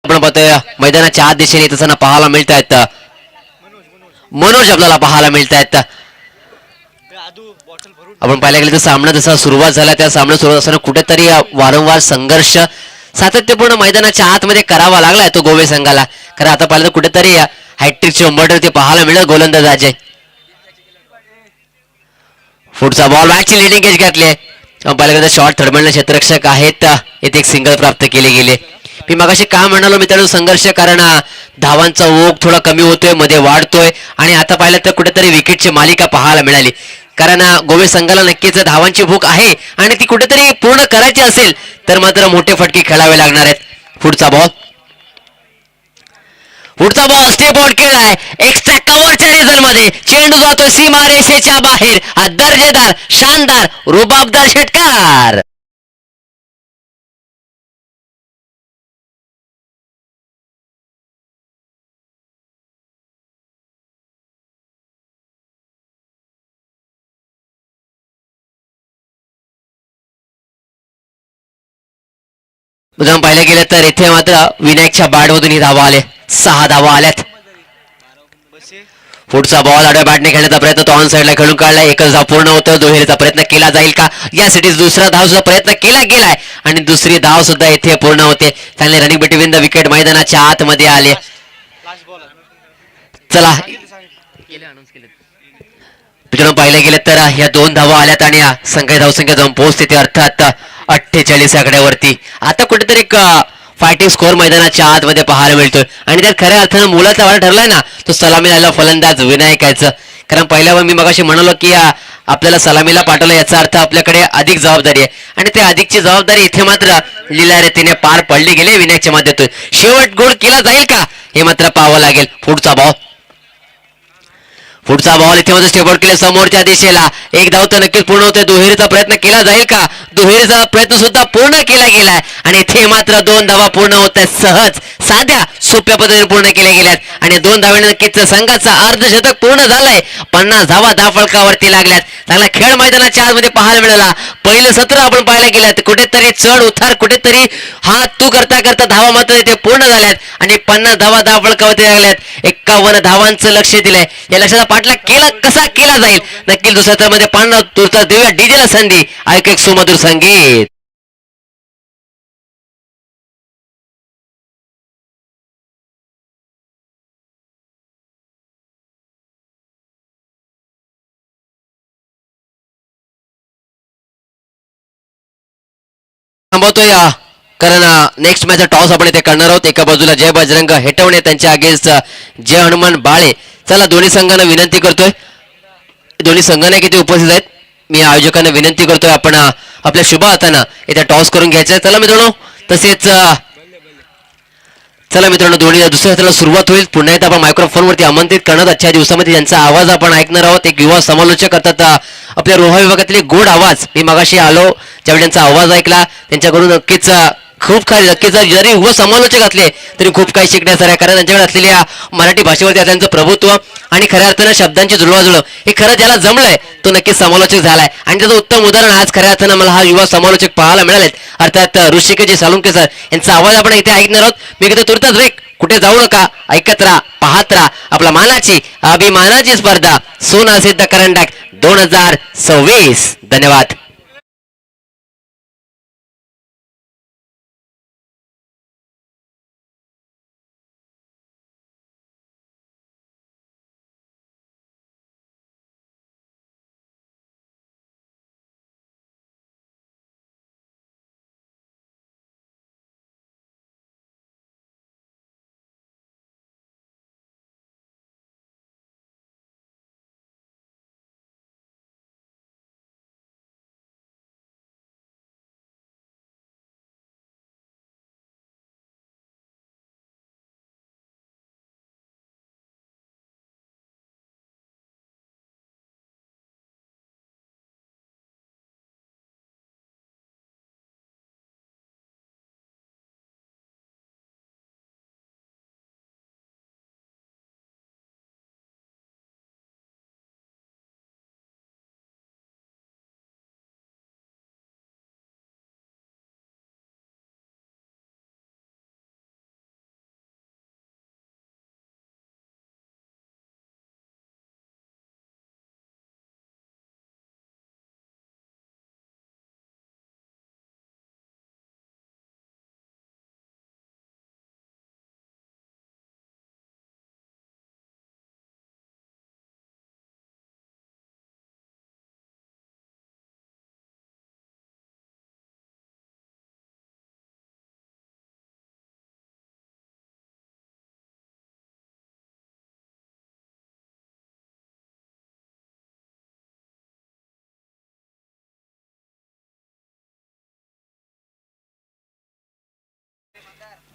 आपण पाहतोय मैदानाच्या आत दिशेने येत असताना पाहायला मिळत आहेत मनोज आपल्याला पाहायला मिळत आहेत. आपण पाहायला गेलं तर सामना जसा सुरुवात झाला त्या सामना सुरुवात असताना कुठेतरी वारंवार संघर्ष सातत्यपूर्ण मैदानाच्या आतमध्ये करावा लागलाय तो गोवे संघाला. कारण आता पाहिलं तर कुठेतरी हॅट्रिकची उंबरठा ते पाहायला मिळत गोलंदाज अजय. पुढचा बॉल बॅटची लिडिंग एज घातली. पाहिलं गेलं शॉर्ट थर्डमॅनला क्षेत्ररक्षक आहेत, येथे एक सिंगल प्राप्त केले गेले. मी मगाशी काय म्हणालो मित्रांनो संघर्ष, कारण धावांचा ओघ थोडा कमी होतोय मध्ये वाढतोय आणि आता पाहिलं तर कुठेतरी विकेटची मालिका पाहायला मिळाली. कारण गोवे संघाला नक्कीच धावांची भूक आहे आणि ती कुठेतरी पूर्ण करायची असेल तर मात्र मोठे फटके खेळावे लागणार आहेत. पुढचा बॉल पुढचा बॉल स्टेप आउट केलाय एक्स्ट्रा कव्हरच्या रिझल्ट मध्ये. चेंडू जातोय सीमारेषेच्या बाहेर. हा दर्जेदार शानदार रुबाबदार षटकार. जर पाहिलं गेलं तर इथे मात्र विनायकच्या बॅटमधून ही धावा आले. 6 धावा आल्यात. पुढचा बॉल आडव्या बॅटने खेळण्याचा प्रयत्न तो ऑन साईडला खेळून काढलाय. एकच धाव पूर्ण होतं. दुहेरीचा प्रयत्न केला जाईल का यासाठी दुसरा धाव सुद्धा प्रयत्न केला गेलाय आणि दुसरी धाव सुद्धा इथे पूर्ण होते. चांगले रनिंग बिटवीन द विकेट मैदानाच्या आतमध्ये आले. चला मित्रांनो पाहिलं गेलं तर या 2 धावा आल्यात आणि संघ धावसंख्या जाऊन पोहोचते ते अर्थात 48 आकड्यावरती. आता कुठेतरी एक फायटिंग स्कोअर मैदानाच्या आतमध्ये पाहायला मिळतोय आणि त्यात खऱ्या अर्थानं मुलाचा वार ठरलाय ना तो सलामीला फलंदाज विनायकाचं. कारण पहिल्यावर मी मगाशी म्हणालो की आपल्याला सलामीला पाठवलं याचा अर्थ आपल्याकडे अधिक जबाबदारी आहे आणि ते अधिकची जबाबदारी इथे मात्र लीला रीतीने पार पडली गेली विनायकच्या माध्यमातून. शेवट गोल केला जाईल का हे मात्र पाहावं लागेल. पुढचा बॉल पुढचा बॉल इथे मध्ये स्टेप आउट केले समोरच्या दिशेला. एक धाव तर नक्कीच पूर्ण होते. दुहेरीचा प्रयत्न केला जाईल का दुहेरीचा प्रयत्न सुद्धा पूर्ण केला गेलाय आणि इथे मात्र 2 धावा पूर्ण होत आहेत. सहज साध्या सोप्या पद्धतीने पूर्ण केल्या गेल्यात आणि 2 धावांनी नक्कीच संघाचा अर्धशतक पूर्ण झालंय. 50 धावा धावफलकावरती लागल्यात. चांगला खेळ मैदानाच्या आतमध्ये पाहायला मिळाला. पहिलं सत्र आपण पाहायला गेल्यात कुठेतरी चढ उतार कुठेतरी हा तू करता करता धावा मात्र इथे पूर्ण झाल्यात आणि 50 धावा धावफलकावरती लागल्यात. 51 धावांचं लक्ष दिलंय. या लक्षाचा पाठलाग केला कसा केला जाईल नक्की दुसऱ्या मध्ये पांढरा तुरता देऊया डीजेला संधी. ऐक एक सुमधुर संगीत. थांबवतोय कारण नेक्स्ट मॅच टॉस आपण इथे करणार आहोत. एका बाजूला जय बजरंग हेटवणे त्यांच्या अगेन्स्ट जय हनुमान बाळे. चला दोन्ही संघांना विनंती करतोय, दोन्ही संघांना किती उपस्थित आहेत मी आयोजकांना विनंती करतोय आपण आपल्या शुभ हातानं इथे टॉस करून घ्यायचं आहे. चला मित्रांनो तसेच चला मित्रांनो दोन्ही दुसऱ्या हाताला सुरुवात होईल. पुन्हा एकदा आपण मायक्रोफोनवरती आमंत्रित करणार आजच्या दिवसामध्ये त्यांचा आवाज आपण ऐकणार आहोत. एक युवा समालोचक करतात आपल्या रोहा विभागातले गोड आवाज. मी मगाशी आलो ज्यावेळी त्यांचा आवाज ऐकला त्यांच्याकडून नक्कीच खूप काही नक्कीच जरी युवा समालोचक असले तरी खूप काही शिकण्यासारखं आहे. कारण त्यांच्याकडे असलेल्या मराठी भाषेवरती त्यांचं प्रभुत्व आणि खऱ्या अर्थानं शब्दांची जुळवाजुळव हे खरं ज्याला जमलंय तो नक्कीच समालोचक झालाय आणि त्याचं उत्तम उदाहरण आज खऱ्या अर्थानं मला हा युवा समालोचक पाहायला मिळालेत. अर्थात ऋषिकेश सालुंके सर यांचा आवाज आपण इथे ऐकणार आहोत. मी किती तुर्तास ब्रेक कुठे जाऊ नका, ऐकत राहा पाहत राहा आपला मानाची अभिमानाची स्पर्धा सोना सिद्ध करंडक 2026. धन्यवाद.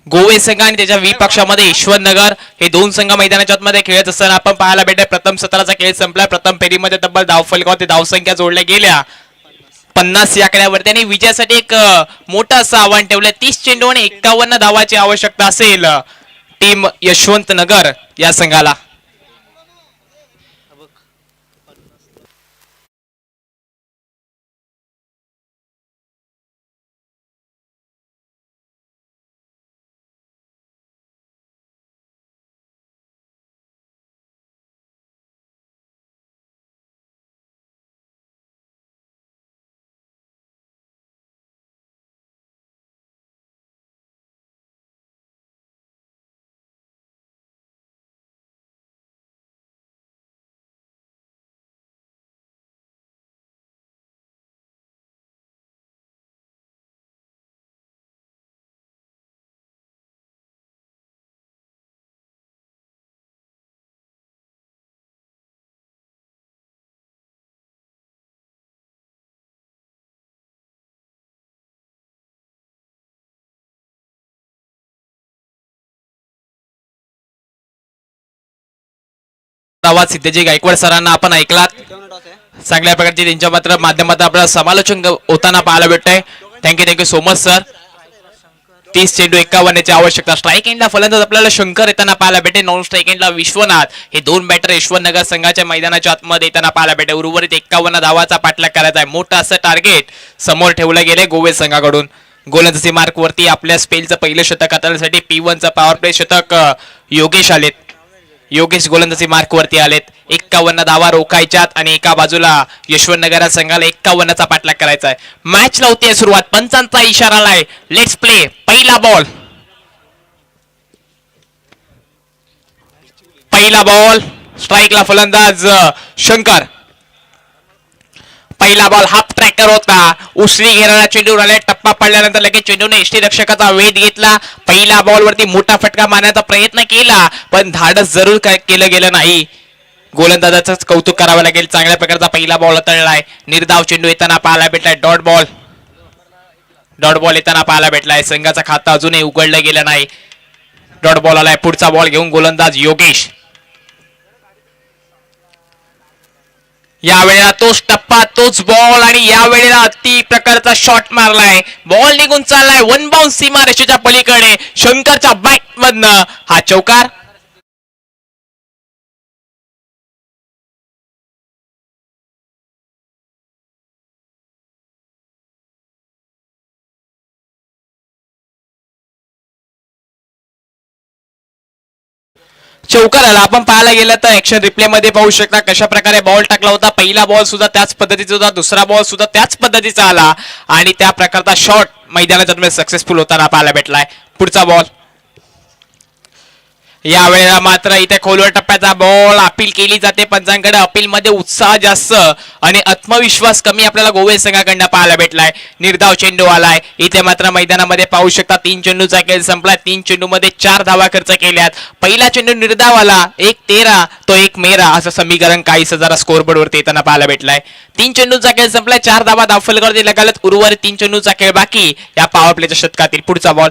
गोवे संघ आणि त्याच्या विपक्षामध्ये यशवंतनगर हे दोन संघ मैदानाच्या आतमध्ये खेळत असताना आपण पाहायला भेटले. प्रथम सत्राचा खेळ संपला. प्रथम फेरीमध्ये तब्बल धावफलकावरती धावसंख्या जोडल्या गेल्या 50 या आकड्यावरती आणि विजयासाठी एक मोठं असं आव्हान ठेवलंय. 30 चेंडू आणि 51 धावाची आवश्यकता असेल टीम यशवंतनगर या संघाला. आवाज सिद्धेजी गायकवाड सरांना आपण ऐकलात. चांगल्या प्रकारचे त्यांच्या मात्र माध्यमातून आपल्याला समालोचन होताना पाहायला भेटतंय. Thank you so much sir. 30 चेंडू 51 ची आवश्यकता. स्ट्राईक एंडला फलंदाज आपल्याला शंकर येताना पाहायला भेटे. नॉन स्ट्राईक एंडला विश्वनाथ हे दोन बॅटर यशवंतनगर संघाच्या मैदानाच्या आतमध्ये येताना पाहायला भेटे. उर्वरित 51 धावाचा पाठलाग करायचा आहे. मोठं असं टार्गेट समोर ठेवलं गेले गोवे संघाकडून. गोलंदाजी मार्क वरती आपल्या स्पेलचं पहिलं शतक हाताळण्यासाठी P1चं पॉवर प्ले शतक योगेश आलेत. योगेश गोलंदाजी मार्क वरती आलेत. 51 धावा रोखायच्यात आणि एका बाजूला यशवंतनगर संघाला 51चा पाठलाग करायचा आहे. मॅचला होती सुरुवात. पंचांचा इशारा आलाय. Let's play. पहिला बॉल स्ट्राईकला फलंदाज शंकर. पहिला बॉल हाफ ट्रॅकर होता. उसळी घेणारा चेंडू आला. टप्पा पडल्यानंतर लगेच चेंडूने एष्टी रक्षकाचा वेध घेतला. पहिला बॉल वरती मोठा फटका मारण्याचा प्रयत्न केला पण धाडस जरूर केलं गेलं नाही. गोलंदाजाचं कौतुक करावं लागेल. चांगल्या प्रकारचा पहिला बॉल हाताळलाय. निर्धाव चेंडू येताना पाहायला भेटलाय. डॉट बॉल येताना पाहायला भेटलाय. संघाचा खाता अजूनही उघडलं गेलं नाही. डॉट बॉल आलाय. पुढचा बॉल घेऊन गोलंदाज योगेश. यावेळेला तोच टप्पा तोच बॉल आणि यावेळेला अति प्रकारचा शॉट मारलाय. बॉल निघून चाललाय. वन बाउन्स सीमा रेषेच्या पलीकडे. शंकरच्या बॅट मधनं हा चौकार. चौकाराला आपण पाहायला गेलं तर ऍक्शन रिप्ले मध्ये पाहू शकता कशा प्रकारे बॉल टाकला होता. पहिला बॉल सुद्धा त्याच पद्धतीचा होता. दुसरा बॉल सुद्धा त्याच पद्धतीचा आला आणि त्या प्रकारचा शॉट मैदानाच्या सक्सेसफुल होताना पाहायला भेटलाय. पुढचा बॉल. यावेळेला मात्र इथे खोलवर टप्प्याचा बॉल अपील केली जाते पंचांकडे. अपील मध्ये उत्साह जास्त आणि आत्मविश्वास कमी आपल्याला गोवे संघाकडनं पाहायला भेटलाय. निर्धाव चेंडू आलाय. इथे मात्र मैदानामध्ये पाहू शकता 3 चेंडूचा खेळ संपलाय. 3 चेंडू मध्ये 4 धावा खर्च केल्यात. पहिला चेंडू निर्धाव आला. 1-13 तो 1-मेरा असं समीकरण काहीस जरा स्कोरबोर्ड वरती येताना पाहायला भेटलाय. 3 चेंडूचा खेळ संपलाय. 4 धावा धावफलकावरती लगालत. उर्वरित 3 चेंडूचा खेळ बाकी या पॉवर प्लेच्या शतकातील. पुढचा बॉल.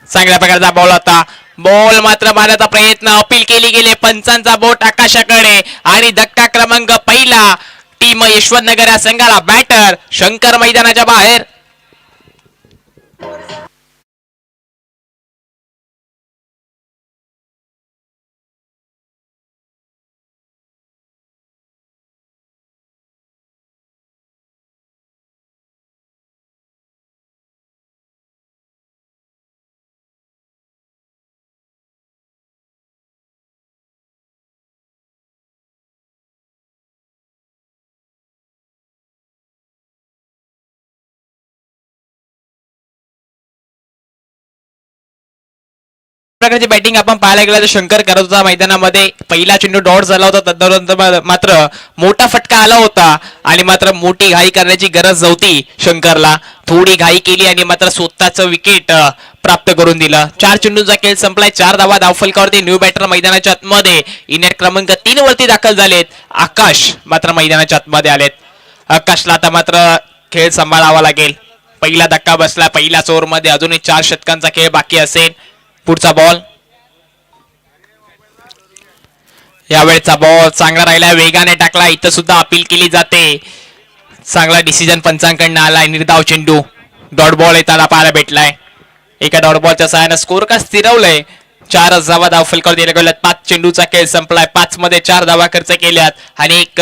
चांगल्या प्रकारचा बॉल होता. बॉल मात्र मारण्याचा प्रयत्न अपील केली गेले. पंचांचा बोट आकाशाकडे आणि धक्का क्रमांक पहिला. टीम यशवंतनगर या संघाला बॅटर शंकर मैदानाच्या बाहेर. प्रकारची बॅटिंग आपण पाहायला गेलं तर शंकर करत होता मैदानामध्ये. पहिला चेंडू डॉट झाला होता. तदनंतर मात्र मोठा फटका आला होता आणि मात्र मोठी घाई करण्याची गरज नव्हती शंकरला. थोडी घाई केली आणि मात्र स्वतःचं विकेट प्राप्त करून दिलं. 4 चेंडूंचा खेळ संपलाय. 4 धावा धावफलकावरती. न्यू बॅटर मैदानाच्या आतमध्ये इनेट क्रमांक 3 वरती दाखल झालेत. आकाश मात्र मैदानाच्या आतमध्ये आलेत. आकाशला आता मात्र खेळ सांभाळावा लागेल. पहिला धक्का बसला पहिल्याच ओव्हरमध्ये. अजूनही 4 षटकांचा खेळ बाकी असेल. पुढचा बॉल, यावेळेचा बॉल चांगला राहिला, वेगाने टाकला. इथं सुद्धा अपील केली जाते. चांगला डिसिजन पंचांकडनं आलाय. निर्धाव चेंडू, डॉट बॉल येताना पाहायला भेटलाय. एका डॉट बॉलच्या सहाय्यानं स्कोर का स्थिरवलंय. 4 धावा धाव फलकावर दिल्या गेल्यात. 5 चेंडूचा खेळ संपलाय. 5 मध्ये 4 धावा खर्च केल्यात आणि एक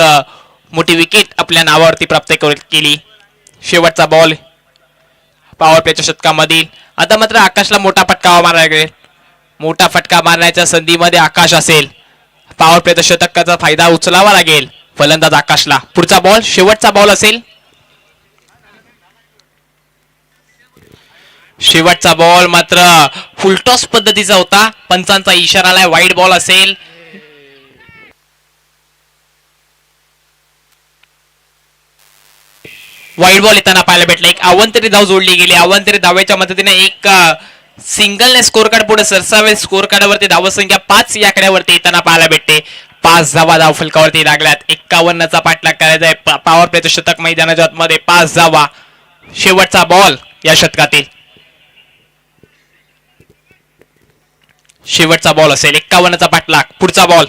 मोठी विकेट आपल्या नावावरती प्राप्त केली. शेवटचा बॉल पॉवर प्लेच्या शतकामधील. आता मात्र आकाशला मोठा फटका मारायला लागेल. मोठा फटका मारण्याच्या संधीमध्ये आकाश असेल. पॉवर प्लेच्या शतकाचा फायदा उचलावा लागेल फलंदाज आकाशला. पुढचा बॉल, शेवटचा बॉल असेल. शेवटचा बॉल मात्र फुलटॉस पद्धतीचा होता. पंचांचा इशारा आलाय, वाईड बॉल असेल. वाईड बॉल येताना पाहायला भेटला. एक अवंतरी धाव जोडली गेली. अवंतरी धावेच्या मदतीने एक सिंगलने स्कोर कार्ड पुढे सरसावे. स्कोर कार्डवरती धावसंख्या 5 या आकड्यावरती येताना पाहायला भेटते. 5 धावा धाव फलकावरती लागल्यात. 51चा पाठलाग करायचा आहे. पॉवर प्लेचं शतक मैदानाच्या आतमध्ये. 5 धावा. शेवटचा बॉल या शतकातील. शेवटचा बॉल असेल. 51चा पाठलाग. पुढचा बॉल,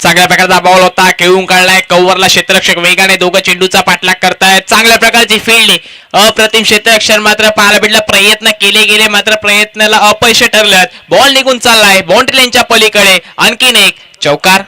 चांगल्या प्रकारचा बॉल होता. खेळून काढलाय. कव्हरला क्षेत्ररक्षक वेगाने दोघं चेंडूचा पाठलाग करतायत. चांगल्या प्रकारची फील्ड, अप्रतिम क्षेत्ररक्षण मात्र पाहायला भेटलं. प्रयत्न केले गेले मात्र प्रयत्नाला अपयश ठरल्यात. बॉल निघून चाललाय बाउंड्री लाईनच्या पलीकडे. आणखीन एक चौकार.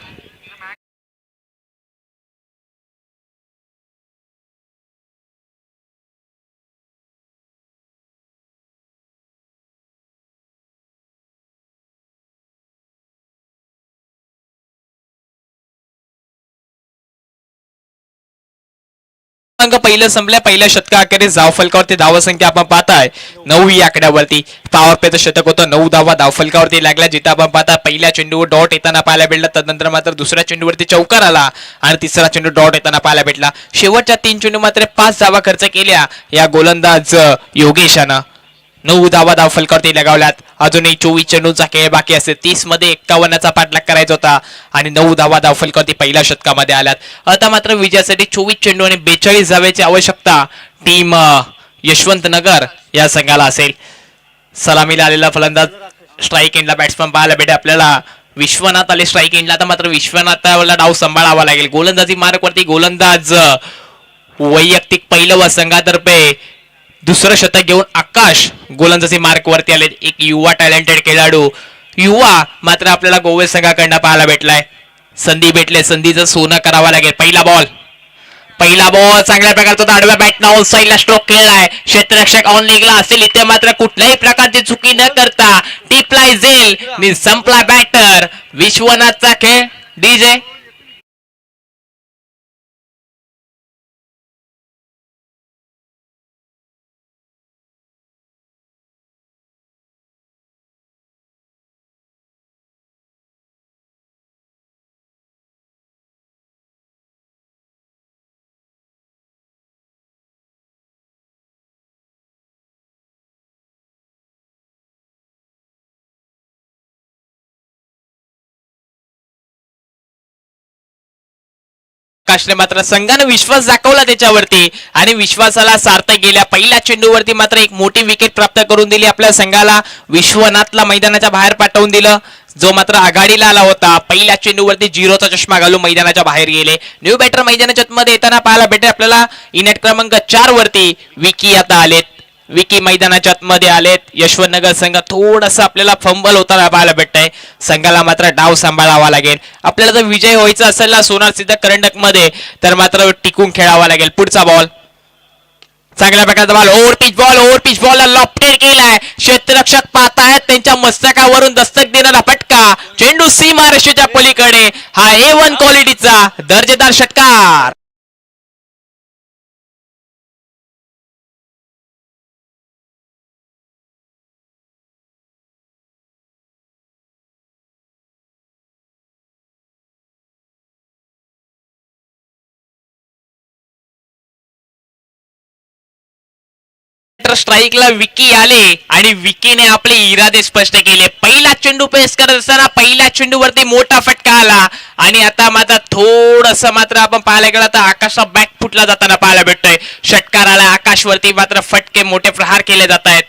पहिलं संपल्या. पहिल्या षटकाखेरीस धाव फलकावरती धावसंख्या आपण पाहताय 9 या आकड्यावरती. पॉवर प्लेचं शतक होतं. 9 धावा धाव फलकावरती लागल्या. जिथं आपण पाहता पहिल्या चेंडूवर डॉट येताना पाहायला भेटला. तदनंतर मात्र दुसऱ्या चेंडूवरती चौकार आला आणि तिसरा चेंडू डॉट येताना पाहायला भेटला. शेवटच्या 3 चेंडू मात्र 5 धावा खर्च केल्या या गोलंदाज योगेशानं. 9 धावा धाव फलकावरती लगावल्यात. अजूनही 24 चेंडूंचा खेळ बाकी असेल. 30 मध्ये 51चा पाठलाग करायचा होता आणि 9 धावा धाव फलकावरती पहिल्या षटकामध्ये आल्यात. आता मात्र विजयासाठी 24 चेंडू आणि 42 धावेची आवश्यकता टीम यशवंत नगर या संघाला असेल. सलामीला आलेला फलंदाज स्ट्राईक एंडला बॅट्समन पाहायला भेटे आपल्याला. विश्वनाथ आले स्ट्राईक एंडला. आता मात्र विश्वनाथला डाव सांभाळावा लागेल. गोलंदाजी मार्कवरती गोलंदाज वैयक्तिक पहिलं व संघातर्फे दुसरं शतक घेऊन आकाश गोलंदाजी मार्क वरती आले. एक युवा टॅलेंटेड खेळाडू, युवा मात्र आपल्याला गोवे संघाकडनं पाहायला भेटलाय. संधी भेटले, संधीचं सोनं करावं लागेल. पहिला बॉल चांगल्या प्रकारचा आडव्या बॅटनं ऑन साईडला स्ट्रोक केलाय. क्षेत्ररक्षक ऑन निघला असेल. इथे मात्र कुठल्याही प्रकारची चुकी न करता टिपलाय झेल नि संपला बॅटर. विश्वनाथचा खेळ. डीजे आकाशने मात्र संघानं विश्वास दाखवला त्याच्यावरती आणि विश्वासाला सार्थ गेल्या. पहिल्या चेंडूवरती मात्र एक मोठी विकेट प्राप्त करून दिली आपल्या संघाला. विश्वनाथला मैदानाच्या बाहेर पाठवून दिलं, जो मात्र आघाडीला आला होता. पहिल्या चेंडूवरती 0चा चष्मा घालून मैदानाच्या बाहेर गेले. न्यू बॅटर मैदानाच्या मध्ये येताना पाहायला भेटेल आपल्याला. इनेट क्रमांक 4 वरती विकी आता आलेत. विकी मैदानाच्या मध्ये आलेत. यशवंतनगर संघ थोडासा आपल्याला फंबल होताना पाहायला भेटतंय. संघाला मात्र डाव सांभाळावा लागेल. आपल्याला जर विजय व्हायचा असेल ना सोनार सिद्ध करंडक मध्ये, तर मात्र टिकून खेळावा लागेल. पुढचा बॉल, चांगल्या प्रकारचा ball. Over pitch ball lofted केलाय. क्षेत्ररक्षक पाहतायत त्यांच्या मस्तकावरून दस्तक देणारा फटका. चेंडू सीमारेषेच्या पलीकडे. हा A1 क्वालिटीचा दर्जेदार षटकार. मात्र स्ट्राईकला विकी आले आणि विकीने आपले इरादे स्पष्ट केले. पहिला चेंडू पेस करत असताना पहिल्या चेंडूवरती मोठा फटका आला आणि आता मात्र थोडस मात्र आपण पाहायला गेलं तर आकाशला बॅक फुटला जाताना पाहायला भेटतोय. षटकाराला आकाशवरती मात्र फटके मोठे प्रहार केले जात आहेत.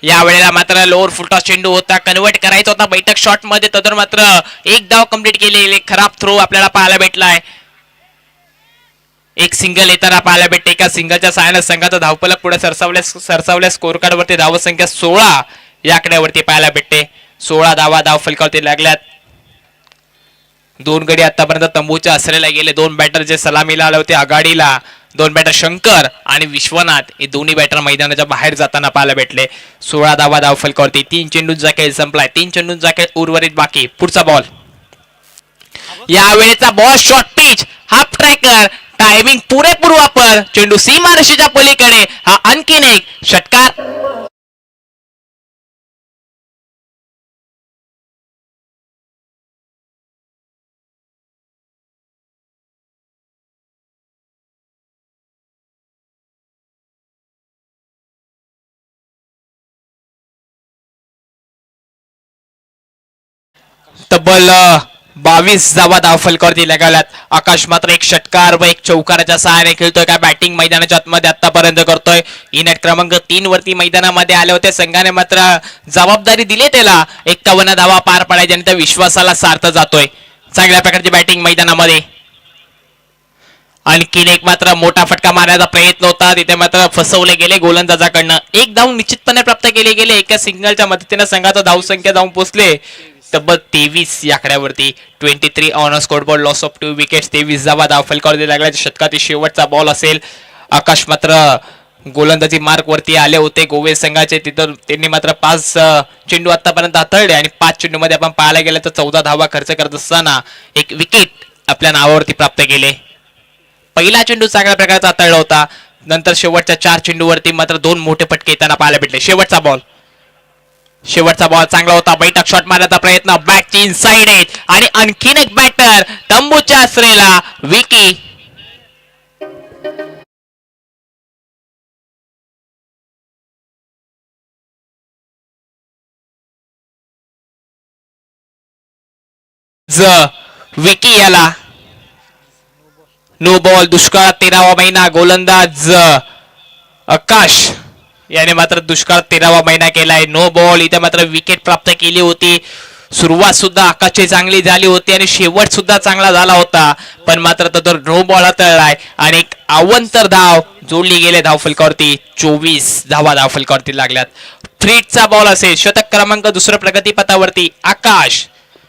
यावेळेला मात्र लोअर फुलटॉस चेंडू होता, कन्वर्ट करायचा होता बैठक शॉट मध्ये, तर मात्र एक धाव कंप्लीट केलेले. खराब थ्रो आपल्याला पाहायला भेटलाय. एक सिंगल येताना पाहायला भेटते. एका सिंगलच्या सहाय्याने संघाचा धावफलक पुढे सरसावल्या स्कोर कार्ड वरती धाव संख्या 16 या आकड्यावरती पाहायला भेटते. 16 धावा धावफलकावरती लागल्यात. 2 गडी आतापर्यंत तंबूच्या आसऱ्याला गेले. 2 बॅटर जे सलामीला आले होते आघाडीला, 2 बॅटर शंकर आणि विश्वनाथ हे दोन्ही बॅटर मैदानाच्या बाहेर जाताना पाहायला भेटले. 16 धावा धावफलकावरती. 3 चेंडूंचा खेळ संपलाय. 3 चेंडूंचा खेळ उर्वरित बाकी. पुढचा बॉल. यावेळेचा ball short pitch, half tracker, timing पुरेपूर वापर, चेंडू सीमारेषेच्या पलीकडे. हा आणखीन एक षटकार. तब्बल 22 धावा धावफलकावरती लगावल्यात. आकाश मात्र एक षटकार व एक चौकाराच्या सहाय्याने खेळतोय. काय बॅटिंग मैदानाच्या आतमध्ये आतापर्यंत करतोय. इनेट क्रमांक 3 वरती मैदानामध्ये आले होते. संघाने मात्र जबाबदारी दिली त्याला 51 धावा पार पाडायच्या आणि त्या विश्वासाला सार्थ जातोय. चांगल्या प्रकारची बॅटिंग मैदानामध्ये. आणखीन एक मात्र मोठा फटका मारण्याचा प्रयत्न होता, तिथे मात्र फसवले गेले गोलंदाजाकडनं. एक धाव निश्चितपणे प्राप्त केले गेले. एका सिंगलच्या मदतीने संघाचा धावसंख्या जाऊन पोहोचले तब्बल 23 या आकड्यावरती. 23 on score board, loss of 2 wickets. 23 धावा धावफलकावरती लागल्याच्या षटकातील शेवटचा बॉल असेल. आकाश मात्र गोलंदाजी मार्क वरती आले होते गोवे संघाचे. तिथं त्यांनी मात्र 5 चेंडू आतापर्यंत हाताळले आणि 5 चेंडू मध्ये आपण पाहायला गेलं तर 14 धावा खर्च करत असताना एक विकेट आपल्या नावावरती प्राप्त केले. पहिला चेंडू चांगल्या प्रकारचा हाताळला होता. नंतर शेवटच्या 4 चेंडूवरती मात्र 2 मोठे फटके येताना पाहायला भेटले. शेवटचा बॉल चांगला होता. बैठक शॉट मारण्याचा प्रयत्न, बॅकची इनसाइड एज आणि आणखीन एक बॅटर तंबूच्या आसरेला विकी. विकी याला नो बॉल. दुष्काळ 13वा महिना. गोलंदाज आकाश याने मात्र दुष्काळ 13वा महिना केलाय. No ball. इथे मात्र विकेट प्राप्त केली होती. सुरुवात सुद्धा आकाशची चांगली झाली होती आणि शेवट सुद्धा चांगला झाला होता, पण मात्र तो नो बॉल हाताळलाय आणि एक अवंतर धाव जोडली गेले धावफलकावरती. 24 धावा धावफलकावरती लागल्यात. फ्रीटचा बॉल असेल. शतक क्रमांक 2 प्रगतीपथावरती आकाश.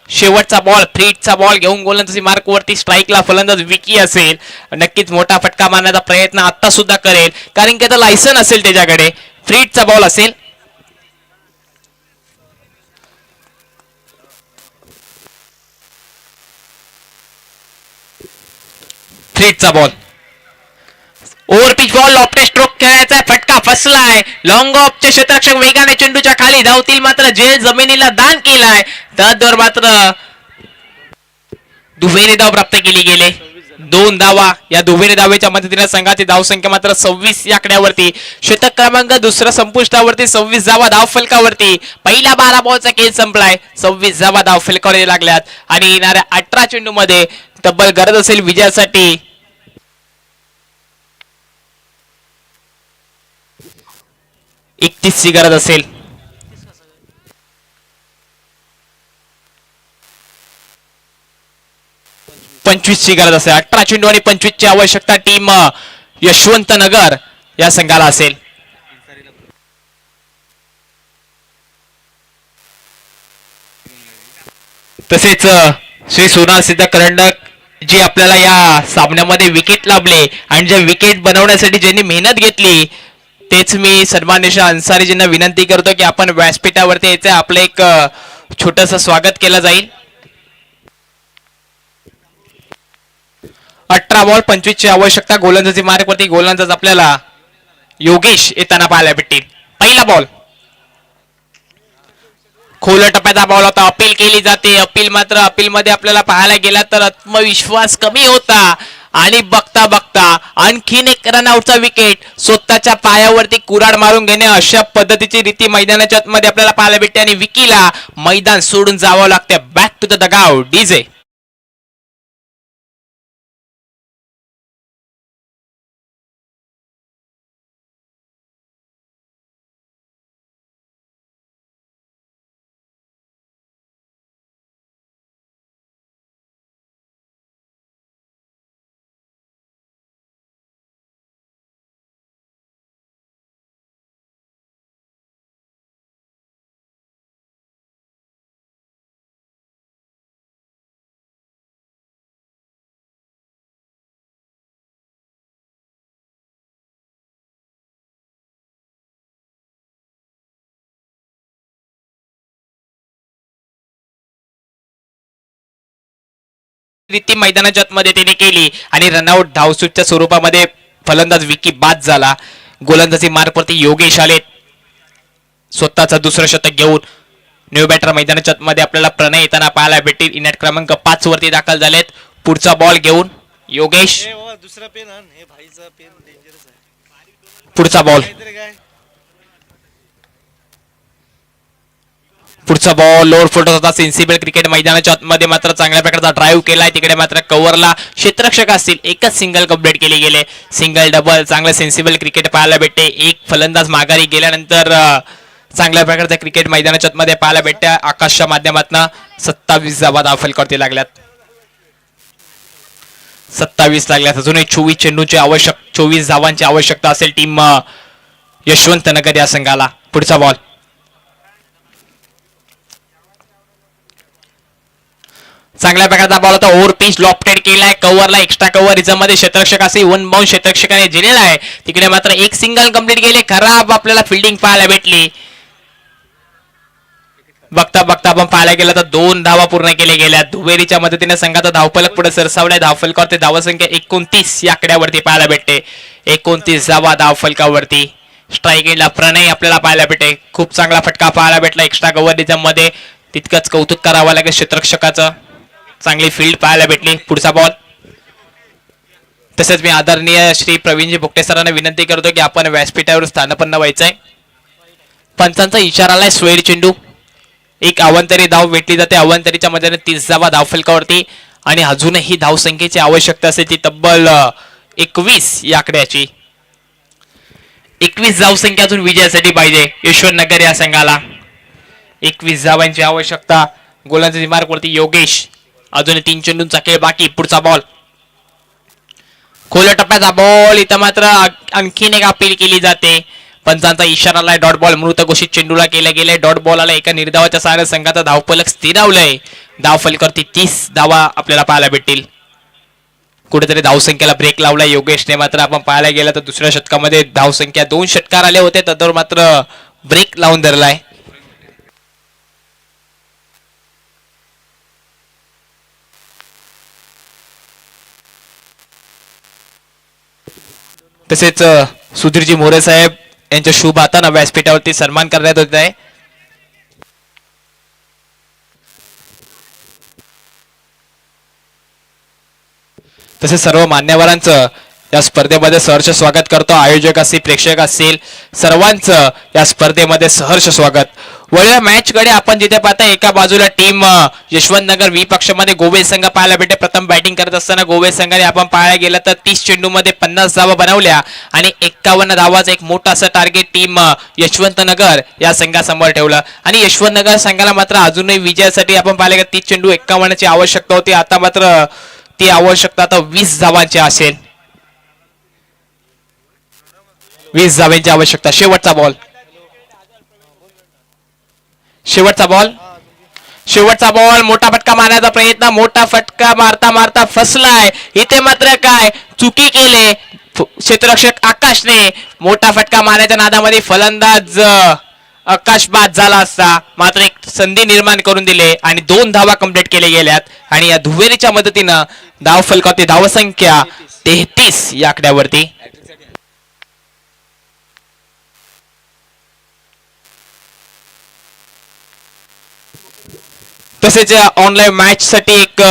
शेवटचा बॉल, फ्रीटचा बॉल घेऊन गोलंदाजी मार्क वरती. स्ट्राईकला फलंदाज विकी असेल. नक्कीच मोठा फटका मारण्याचा प्रयत्न आता सुद्धा करेल, कारण की आता लायसन असेल त्याच्याकडे. फ्रीटचा बॉल असेल. फ्रीटचा ball. Over pitch ball, lofted stroke खेळायचा. फटका फसलाय. लॉंग ऑफचे क्षेत्ररक्षक वेगाने चेंडूच्या खाली धावतील, मात्र जे जमिनीला दान केलाय त्यावर मात्र दुहेरी धाव प्राप्त केली गेले. 2 धावा. या दुहेरी धावेच्या मदतीने संघाची धावसंख्या मात्र 26 या आकड्यावरती. शतक क्रमांक 2 संपुष्टावरती. 26 धावा धावफलकावरती. पहिल्या 12 बॉलचा खेळ संपलाय. 26 धावा धावफलकावर लागल्यात आणि येणाऱ्या 18 चेंडू मध्ये तब्बल गरज असेल विजयासाठी 31 ची गरज असेल. ची गरज असेल. 18 चेंडू आणि 25 ची आवश्यकता टीम यशवंत नगर या संघाला असेल. तसेच श्री सोनाल सिद्ध करंडक जी आपल्याला या सामन्यामध्ये विकेट लाभले आणि जे विकेट बनवण्यासाठी ज्यांनी मेहनत घेतली, तेच मी सन्माननीय अन्सारीजींना विनंती करतो की आपण व्यासपीठावरती यायचं. आपलं एक छोटस स्वागत केलं जाईल. 18 बॉल 25 ची आवश्यकता. गोलंदाजी मार्क वरती गोलंदाज आपल्याला योगेश येताना पाहायला भेटतील. पहिला बॉल खोल टप्प्याचा बॉल होता. अपील केली जाते. अपील मध्ये आपल्याला पाहायला गेला तर आत्मविश्वास कमी होता आणि बघता बघता आणखीन एक रनआउटचा विकेट स्वतःच्या पायावरती कुऱ्हाड मारून घेणे अशा पद्धतीची रीती मैदानाच्या मध्ये आपल्याला पाहायला भेटते आणि विकीला मैदान सोडून जावं लागते. Back to the dugout DJ. रीती मैदानाच्या आतमध्ये त्याने केली आणि रनआउट धावसूच्या स्वरूपामध्ये फलंदाज विकी बाद झाला. गोलंदाजी मार्गवरती योगेश आले स्वतःचा दुसरं शतक घेऊन. न्यू बॅटर मैदानाच्या आतमध्ये आपल्याला प्रणय येताना पाहायला भेटतील. इनॅट क्रमांक 5 वरती दाखल झालेत. पुढचा बॉल घेऊन योगेश. दुसरा पेन आण, हे भाईचा पेन डेंजरस आहे. पुढचा बॉल. पुढचा बॉल लोअर फुटत होता. सेन्सिबल क्रिकेट मैदानाच्या आतमध्ये मात्र चांगल्या प्रकारचा ड्राईव्ह केलाय. तिकडे मात्र कव्हरला क्षेत्ररक्षक असतील. एकच सिंगल कंप्लीट केली गेले. सिंगल डबल चांगलं सेन्सिबल क्रिकेट पाहायला भेटते. एक फलंदाज माघारी गेल्यानंतर चांगल्या प्रकारचा क्रिकेट मैदानाच्या आतमध्ये पाहायला भेटते. आकाशच्या माध्यमातून 27 धावा दाखल लागल्यात. 27 लागल्यात. अजूनही 24 चेंडूची 24 धावांची आवश्यकता असेल टीम यशवंत नगर या संघाला. पुढचा बॉल. चांगल्या प्रकारचा बॉल होता. ओव्हर पिच लॉफ्टेड केलाय. कव्हरला एक्स्ट्रा कव्हर मध्ये क्षेत्ररक्षक असे वन बाउंड क्षेत्ररक्षकाने दिलेला आहे. तिकडे मात्र एक सिंगल कंप्लीट केले. खराब आपल्याला फिल्डिंग पाहायला भेटली. बघता बघता आपण पाहायला गेलं तर 2 धावा पूर्ण केल्या गेल्या. दुबेरीच्या मदतीने संघाचा धावफलक पुढे सरसावलाय. धावफलकावरती धावा संख्या 29 या आकड्यावरती पाहायला भेटते. 29 धावा धावफलकावरती. स्ट्राईक एंडला प्रणय आपल्याला पाहायला भेटते. खूप चांगला फटका पाहायला भेटला एक्स्ट्रा कव्हर मध्ये. तितकंच कौतुक करावं लागेल क्षेत्ररक्षकाचं. चांगली फील्ड पाहायला भेटली. पुढचा बॉल. तसेच मी आदरणीय श्री प्रवीणजी भोगटे सरांना विनंती करतो की आपण व्यासपीठावर स्थानपन्न व्हायचंय. पंचांचा इशारा आलाय. स्वेर चेंडू. एक अवंतरी धाव भेटली जाते. अवंतरीच्या मदतीने 30 धावा धावफलकावरती आणि अजूनही धावसंख्येची आवश्यकता असेल ती तब्बल 21 या आकड्याची. 21 धावसंख्या अजून विजयासाठी पाहिजे यशवंत नगर या संघाला. 21 धावांची आवश्यकता. गोलंदाजी मार्गवरती योगेश. अजून 3 चेंडूंचा खेळ बाकी. पुढचा बॉल. खोल्या टप्प्याचा बॉल. इथं मात्र आणखीन एक अपील केली जाते. पंचांचा इशारा आलाय. डॉट बॉल मृत घोषित चेंडूला केला गेलाय. डॉट बॉल आला. एका निर्धावाच्या सहाय्याने संघाचा धावफलक स्थिरावलंय. धावफलकावरती 30 धावा आपल्याला पाहायला भेटतील. कुठेतरी धावसंख्येला ब्रेक लावलाय योगेशने. मात्र आपण पाहायला गेलं तर दुसऱ्या षटकामध्ये धावसंख्या 2 षटकार आले होते. त्यावर मात्र ब्रेक लावून धरलाय. तसेच सुधीरजी मोरे साहेब यांच्या शुभ हाताने व्यासपीठावरती सन्मान करण्यात होत आहे. तसेच सर्व मान्यवरांचं या स्पर्धेमध्ये सहर्ष स्वागत करतो. आयोजक असतील, प्रेक्षक असतील, सर्वांचं या स्पर्धेमध्ये सहर्ष स्वागत. वळूया मॅच कडे. आपण जिथे पाहता एका बाजूला टीम यशवंत नगर विपक्षामध्ये गोवे संघ पाहायला भेटे. प्रथम बॅटिंग करत असताना गोवे संघाने आपण पाहायला गेलं तर 30 चेंडूमध्ये 50 धावा बनवल्या आणि 51 धावाचं एक मोठं असं टार्गेट टीम यशवंत नगर या संघासमोर ठेवलं. आणि यशवंत नगर संघाला मात्र अजूनही विजयासाठी आपण पाहिलं की 30 चेंडू 51 ची आवश्यकता होती. आता मात्र ती आवश्यकता आता 20 धावांची असेल. 20 धावांची आवश्यकता. शेवटचा बॉल. शेवटचा बॉल. शेवटचा बॉल. मोठा फटका मारण्याचा प्रयत्न. मोठा फटका मारता मारता फसलाय. इथे मात्र काय चुकी केले क्षेत्ररक्षक आकाशने. मोठा फटका मारण्याच्या नादामध्ये फलंदाज आकाश बाद झाला असता. मात्र एक संधी निर्माण करून दिले आणि 2 धावा कंप्लीट केले गेल्यात. आणि या दुहेरीच्या मदतीनं धाव फलकावरती धावसंख्या 33 या आकड्यावरती. तसेच ऑनलाईन मॅच साठी एक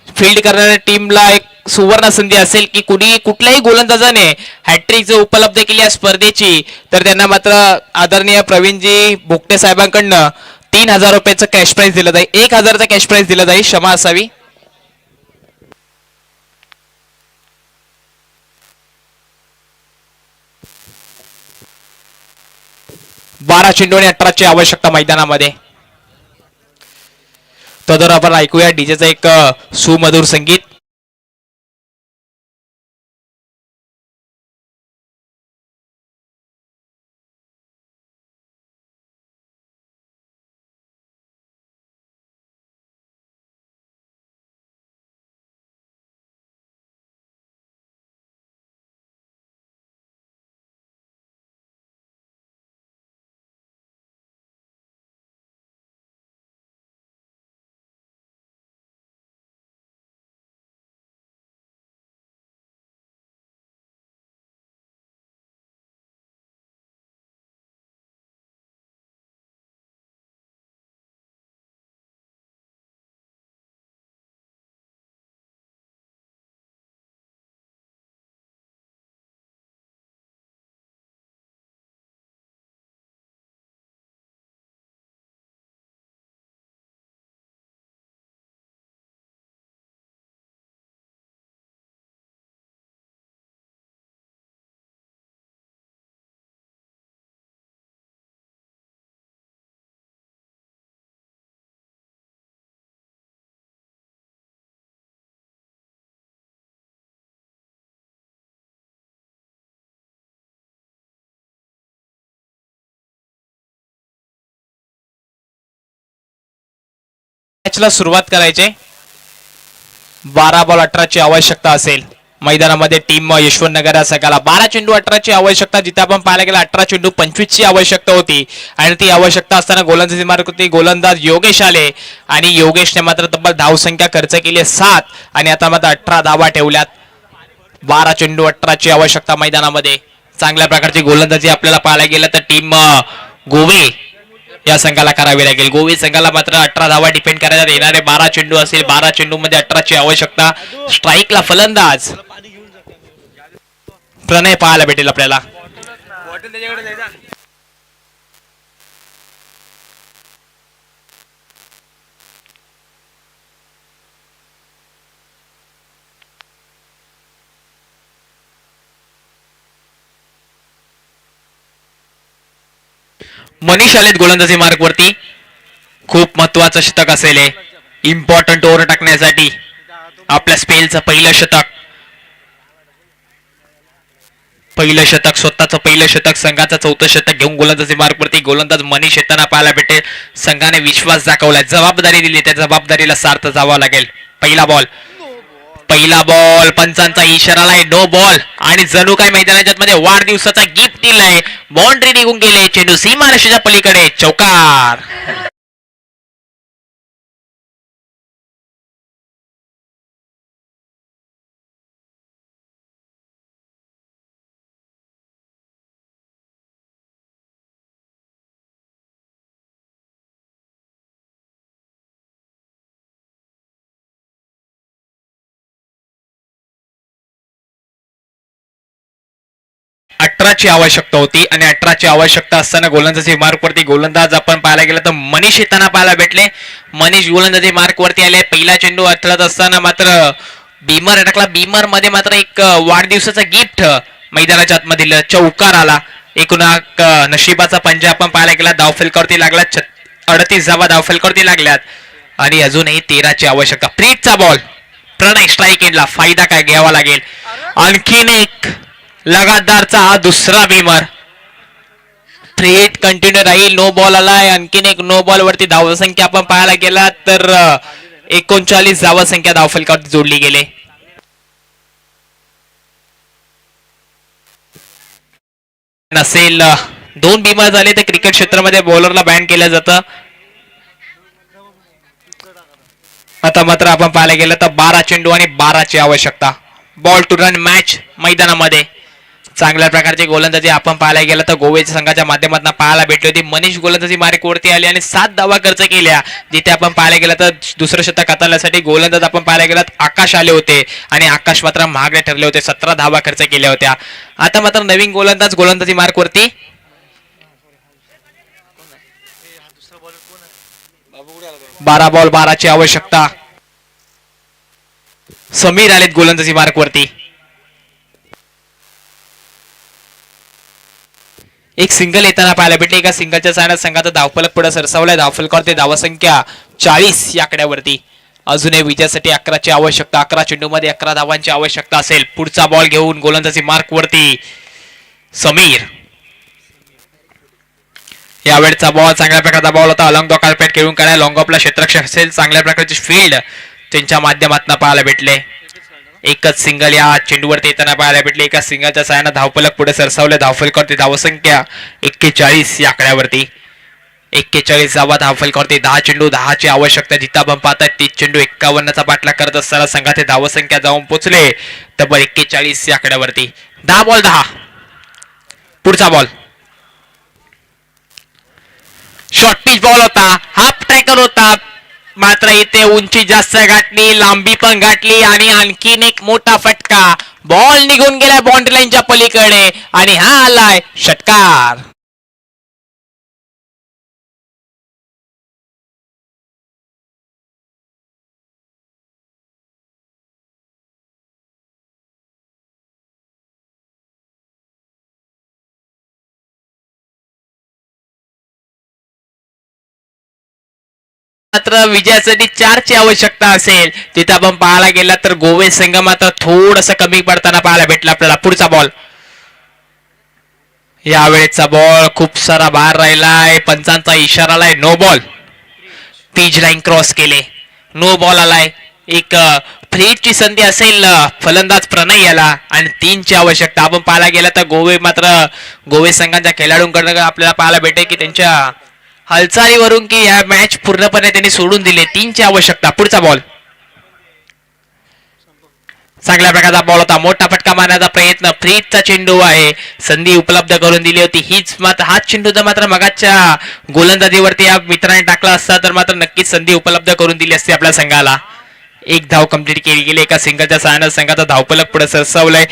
फील्ड करणाऱ्या टीमला एक सुवर्ण संधी असेल की कुठल्याही गोलंदाजाने हॅट्रिक जर उपलब्ध केली या स्पर्धेची तर त्यांना मात्र आदरणीय प्रवीणजी भोगटे साहेबांकडनं 3,000 रुपयाचं कॅश प्राइज दिलं जाईल, 1,000चा कॅश प्राइज दिलं जाईल, क्षमा असावी. 12 चेंडू आणि 18ची आवश्यकता मैदानामध्ये. तर आपण ऐकूया डीजेचं एक सुमधुर संगीत. मॅचला सुरुवात करायची. 12 बॉल 18ची आवश्यकता असेल मैदानामध्ये. टीम यशवंतनगर या संघाला 12 चेंडू 18ची आवश्यकता, जिथे आपण पाहायला गेला 18 चेंडू 25ची आवश्यकता होती आणि ती आवश्यकता असताना गोलंदाजी मार्क होती गोलंदाज योगेश आले आणि योगेशने मात्र तब्बल धावसंख्या खर्च केली 7 आणि आता मात्र 18 धावा ठेवल्यात. 12 चेंडू 18ची आवश्यकता मैदानामध्ये. चांगल्या प्रकारची गोलंदाजी आपल्याला पाहायला गेलं तर टीम गोवे या संघाला करावी लागेल. गोवे संघाला मात्र 18 धावा डिपेंड करायला येणारे 12 चेंडू असेल. 12 चेंडू मध्ये 18ची आवश्यकता. स्ट्राईकला फलंदाज प्रणय पाहायला भेटेल आपल्याला. मनीष आलेत गोलंदाजी मार्क वरती. खूप महत्वाचं शतक असेल हे, इम्पॉर्टंट ओव्हर टाकण्यासाठी. आपल्या स्पेलचं पहिलं शतक स्वतःचं पहिलं शतक, संघाचं 4थं शतक घेऊन गोलंदाजी मार्क वरती गोलंदाज मनीष येताना पाहायला भेटेल. संघाने विश्वास दाखवलाय, जबाबदारी दिली, त्या जबाबदारीला सार्थ जावं लागेल. पहिला बॉल पंचांचा इशारा आहे, नो बॉल आणि जणू काय मैदानाच्या मध्ये वाढदिवसाचा गिफ्ट दिलाय. बाउंड्री निघून गेले, चेंडू सीमारेषेच्या पलीकडे, चौकार. ची आवश्यकता होती आणि 18ची आवश्यकता असताना गोलंदाजी मार्क वरती गोलंदाज आपण पाहायला गेलं तर मनीष येताना पाहायला भेटले. मनीष गोलंदाजी मार्क वरती आले. पहिला चेंडू अडथळत असताना मात्र बीमर अटकला. बीमर मध्ये मात्र एक वाढदिवसाचा गिफ्ट मैदानाच्या आतमध्ये चौकार आला. एकूण नशिबाचा पंजा आपण पाहायला गेला. धावफलकावरती लागला, 38 धावा धावफलकावरती लागल्यात आणि अजूनही 13ची आवश्यकता. प्रीतचा बॉल, प्रणय स्ट्राईक एंडला. फायदा काय घ्यावा लागेल. आणखीन एक लगातारचा हा दुसरा बीमर. थ्रेट कंटिन्यू राहील. नो बॉल आलाय. आणखीन एक नो बॉल वरती धावसंख्या आपण पाहायला गेला तर 39 धावसंख्या धावफलकावरती जोडली गेले. नसेल 2 बीमर झाले तर क्रिकेट क्षेत्रामध्ये बॉलरला बॅन केलं जातं. आता मात्र आपण पाहायला गेलं तर 12 चेंडू आणि 12ची आवश्यकता. बॉल टू रन मॅच मैदानामध्ये. चांगल्या प्रकारची गोलंदाजी आपण पाहायला गेलं तर गोव्याच्या संघाच्या माध्यमातून पाहायला भेटली होती. मनीष गोलंदाजी मार्कवरती आली आणि 7 धावा खर्च केल्या. जिथे आपण पाहायला गेलं तर दुसरं शतक हाताळण्यासाठी गोलंदाज आपण पाहायला गेलं आकाश आले होते आणि आकाश मात्र महागडे ठरले होते. 17 धावा खर्च केल्या होत्या. आता मात्र नवीन गोलंदाज गोलंदाजी मार्कवरती 12 बॉल 12 ची आवश्यकता. समीर आलेत गोलंदाजी मार्कवरती. एक सिंगल येताना पाहायला भेटले. एका सिंगलच्या साहाय्याने संघाचा धावफलक पुढे सरसावलाय. धावफलकावरती धावसंख्या 40 या आकड्यावरती. अजूनही विजयासाठी 11 ची आवश्यकता. 11 चेंडूमध्ये 11 धावांची आवश्यकता असेल. पुढचा बॉल घेऊन गोलंदाजी मार्कवरती समीर. यावेळचा बॉल चांगल्या प्रकारचा बॉल होता. अलॉंग द कार्पेट खेळून काय लॉंग ऑफला क्षेत्ररक्षक असेल. चांगल्या प्रकारची फील्ड त्यांच्या माध्यमातून पाहायला भेटले. एकच सिंगल या चेंडूवरती येताना पाहायला भेटले. एका सिंगलच्या साहाय्याने धावफलक पुढे सरसावले. धावफलकावरती धावसंख्या 41 या आकड्यावरती. 41 धावा धावफलकावरती. 10 चेंडू 10 ची आवश्यकता. जिथं आपण पाहताय 30 चेंडू 51चा पाठलाग करत असताना संघाचे धावसंख्या जाऊन पोहोचले तब्बल 41 या आकड्यावरती. 10 बॉल 10. पुढचा बॉल शॉर्ट पिच बॉल होता. हाफ ट्रॅकर होता. मात्र इथे उंची जास्त गाठली, लांबी पण गाठली आणि आणखीन एक मोठा फटका. बॉल निघून गेलाय बाउंड्री लाईनच्या पलीकडे आणि हा आलाय षटकार. मात्र विजयासाठी 4 ची आवश्यकता असेल. तिथे आपण पाहायला गेला तर गोवे संघ मात्र थोडस कमी पडताना पाहायला भेटला आपल्याला. पुढचा बॉल यावेळेचा बॉल खूप सारा बाहेर राहिलाय. पंचांचा इशारा आलाय no ball. Pitch line cross केले. नो बॉल आलाय. एक फ्रीची संधी असेल फलंदाज प्रणय याला आणि 3 ची आवश्यकता. आपण पाहायला गेला तर गोवे संघाच्या खेळाडूंकडे आपल्याला पाहायला भेटेल की त्यांच्या हालचालीवरून की या मॅच पूर्णपणे त्यांनी सोडून दिले. 3 ची आवश्यकता. पुढचा बॉल चांगल्या प्रकारचा बॉल होता. मोठा फटका मारण्याचा प्रयत्न. फ्रीजचा चेंडू आहे. संधी उपलब्ध करून दिली होती. हाच चेंडू जर मात्र मगाच्या गोलंदाजीवरती या मित्राने टाकला असता तर मात्र नक्कीच संधी उपलब्ध करून दिली असती आपल्या संघाला. एक धाव कंप्लीट केली गेली. एका सिंगलच्या सहाय्याने संघाचा धावफलक पुढे सरसावलंय.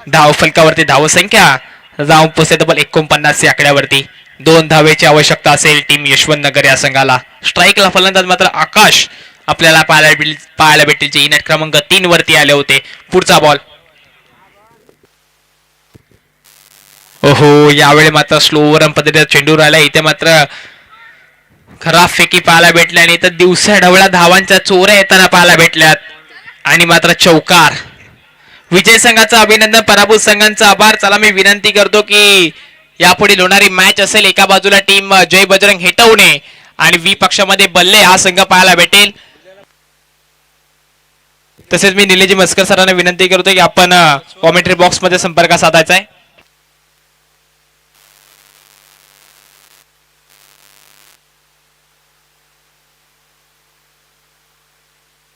धावफलकावरती धावसंख्या जाऊन पोहोचते तब्बल 49 या आकड्यावरती. 2 धावेची आवश्यकता असेल टीम यशवंत नगर या संघाला. स्ट्राईकला फलंदाज मात्र आकाश आपल्याला पाहायला भेटेल जे इनॅट क्रमांक 3 वरती आले होते. पुढचा बॉल ओहो यावेळी मात्र स्लोवर पद्धतीचा चेंडू राहिला. इथे मात्र खराब फेकी पाहायला भेटल्या आणि इथं दिवसा ढवळ्या धावांच्या चोऱ्या येताना पाहायला भेटल्यात आणि मात्र चौकार. विजय संघाचं अभिनंदन. पराभूत संघांचा आभार. चला मी विनंती करतो की यापुढे होणारी मॅच असेल एका बाजूला टीम जय बजरंग हेटवणे आणि बी पक्षामध्ये बल्ले हा संघ पाहायला भेटेल. तसेच मी निलेजी मस्कर सरांना विनंती करतो की आपण कॉमेंट्री बॉक्स मध्ये संपर्क साधायचा आहे.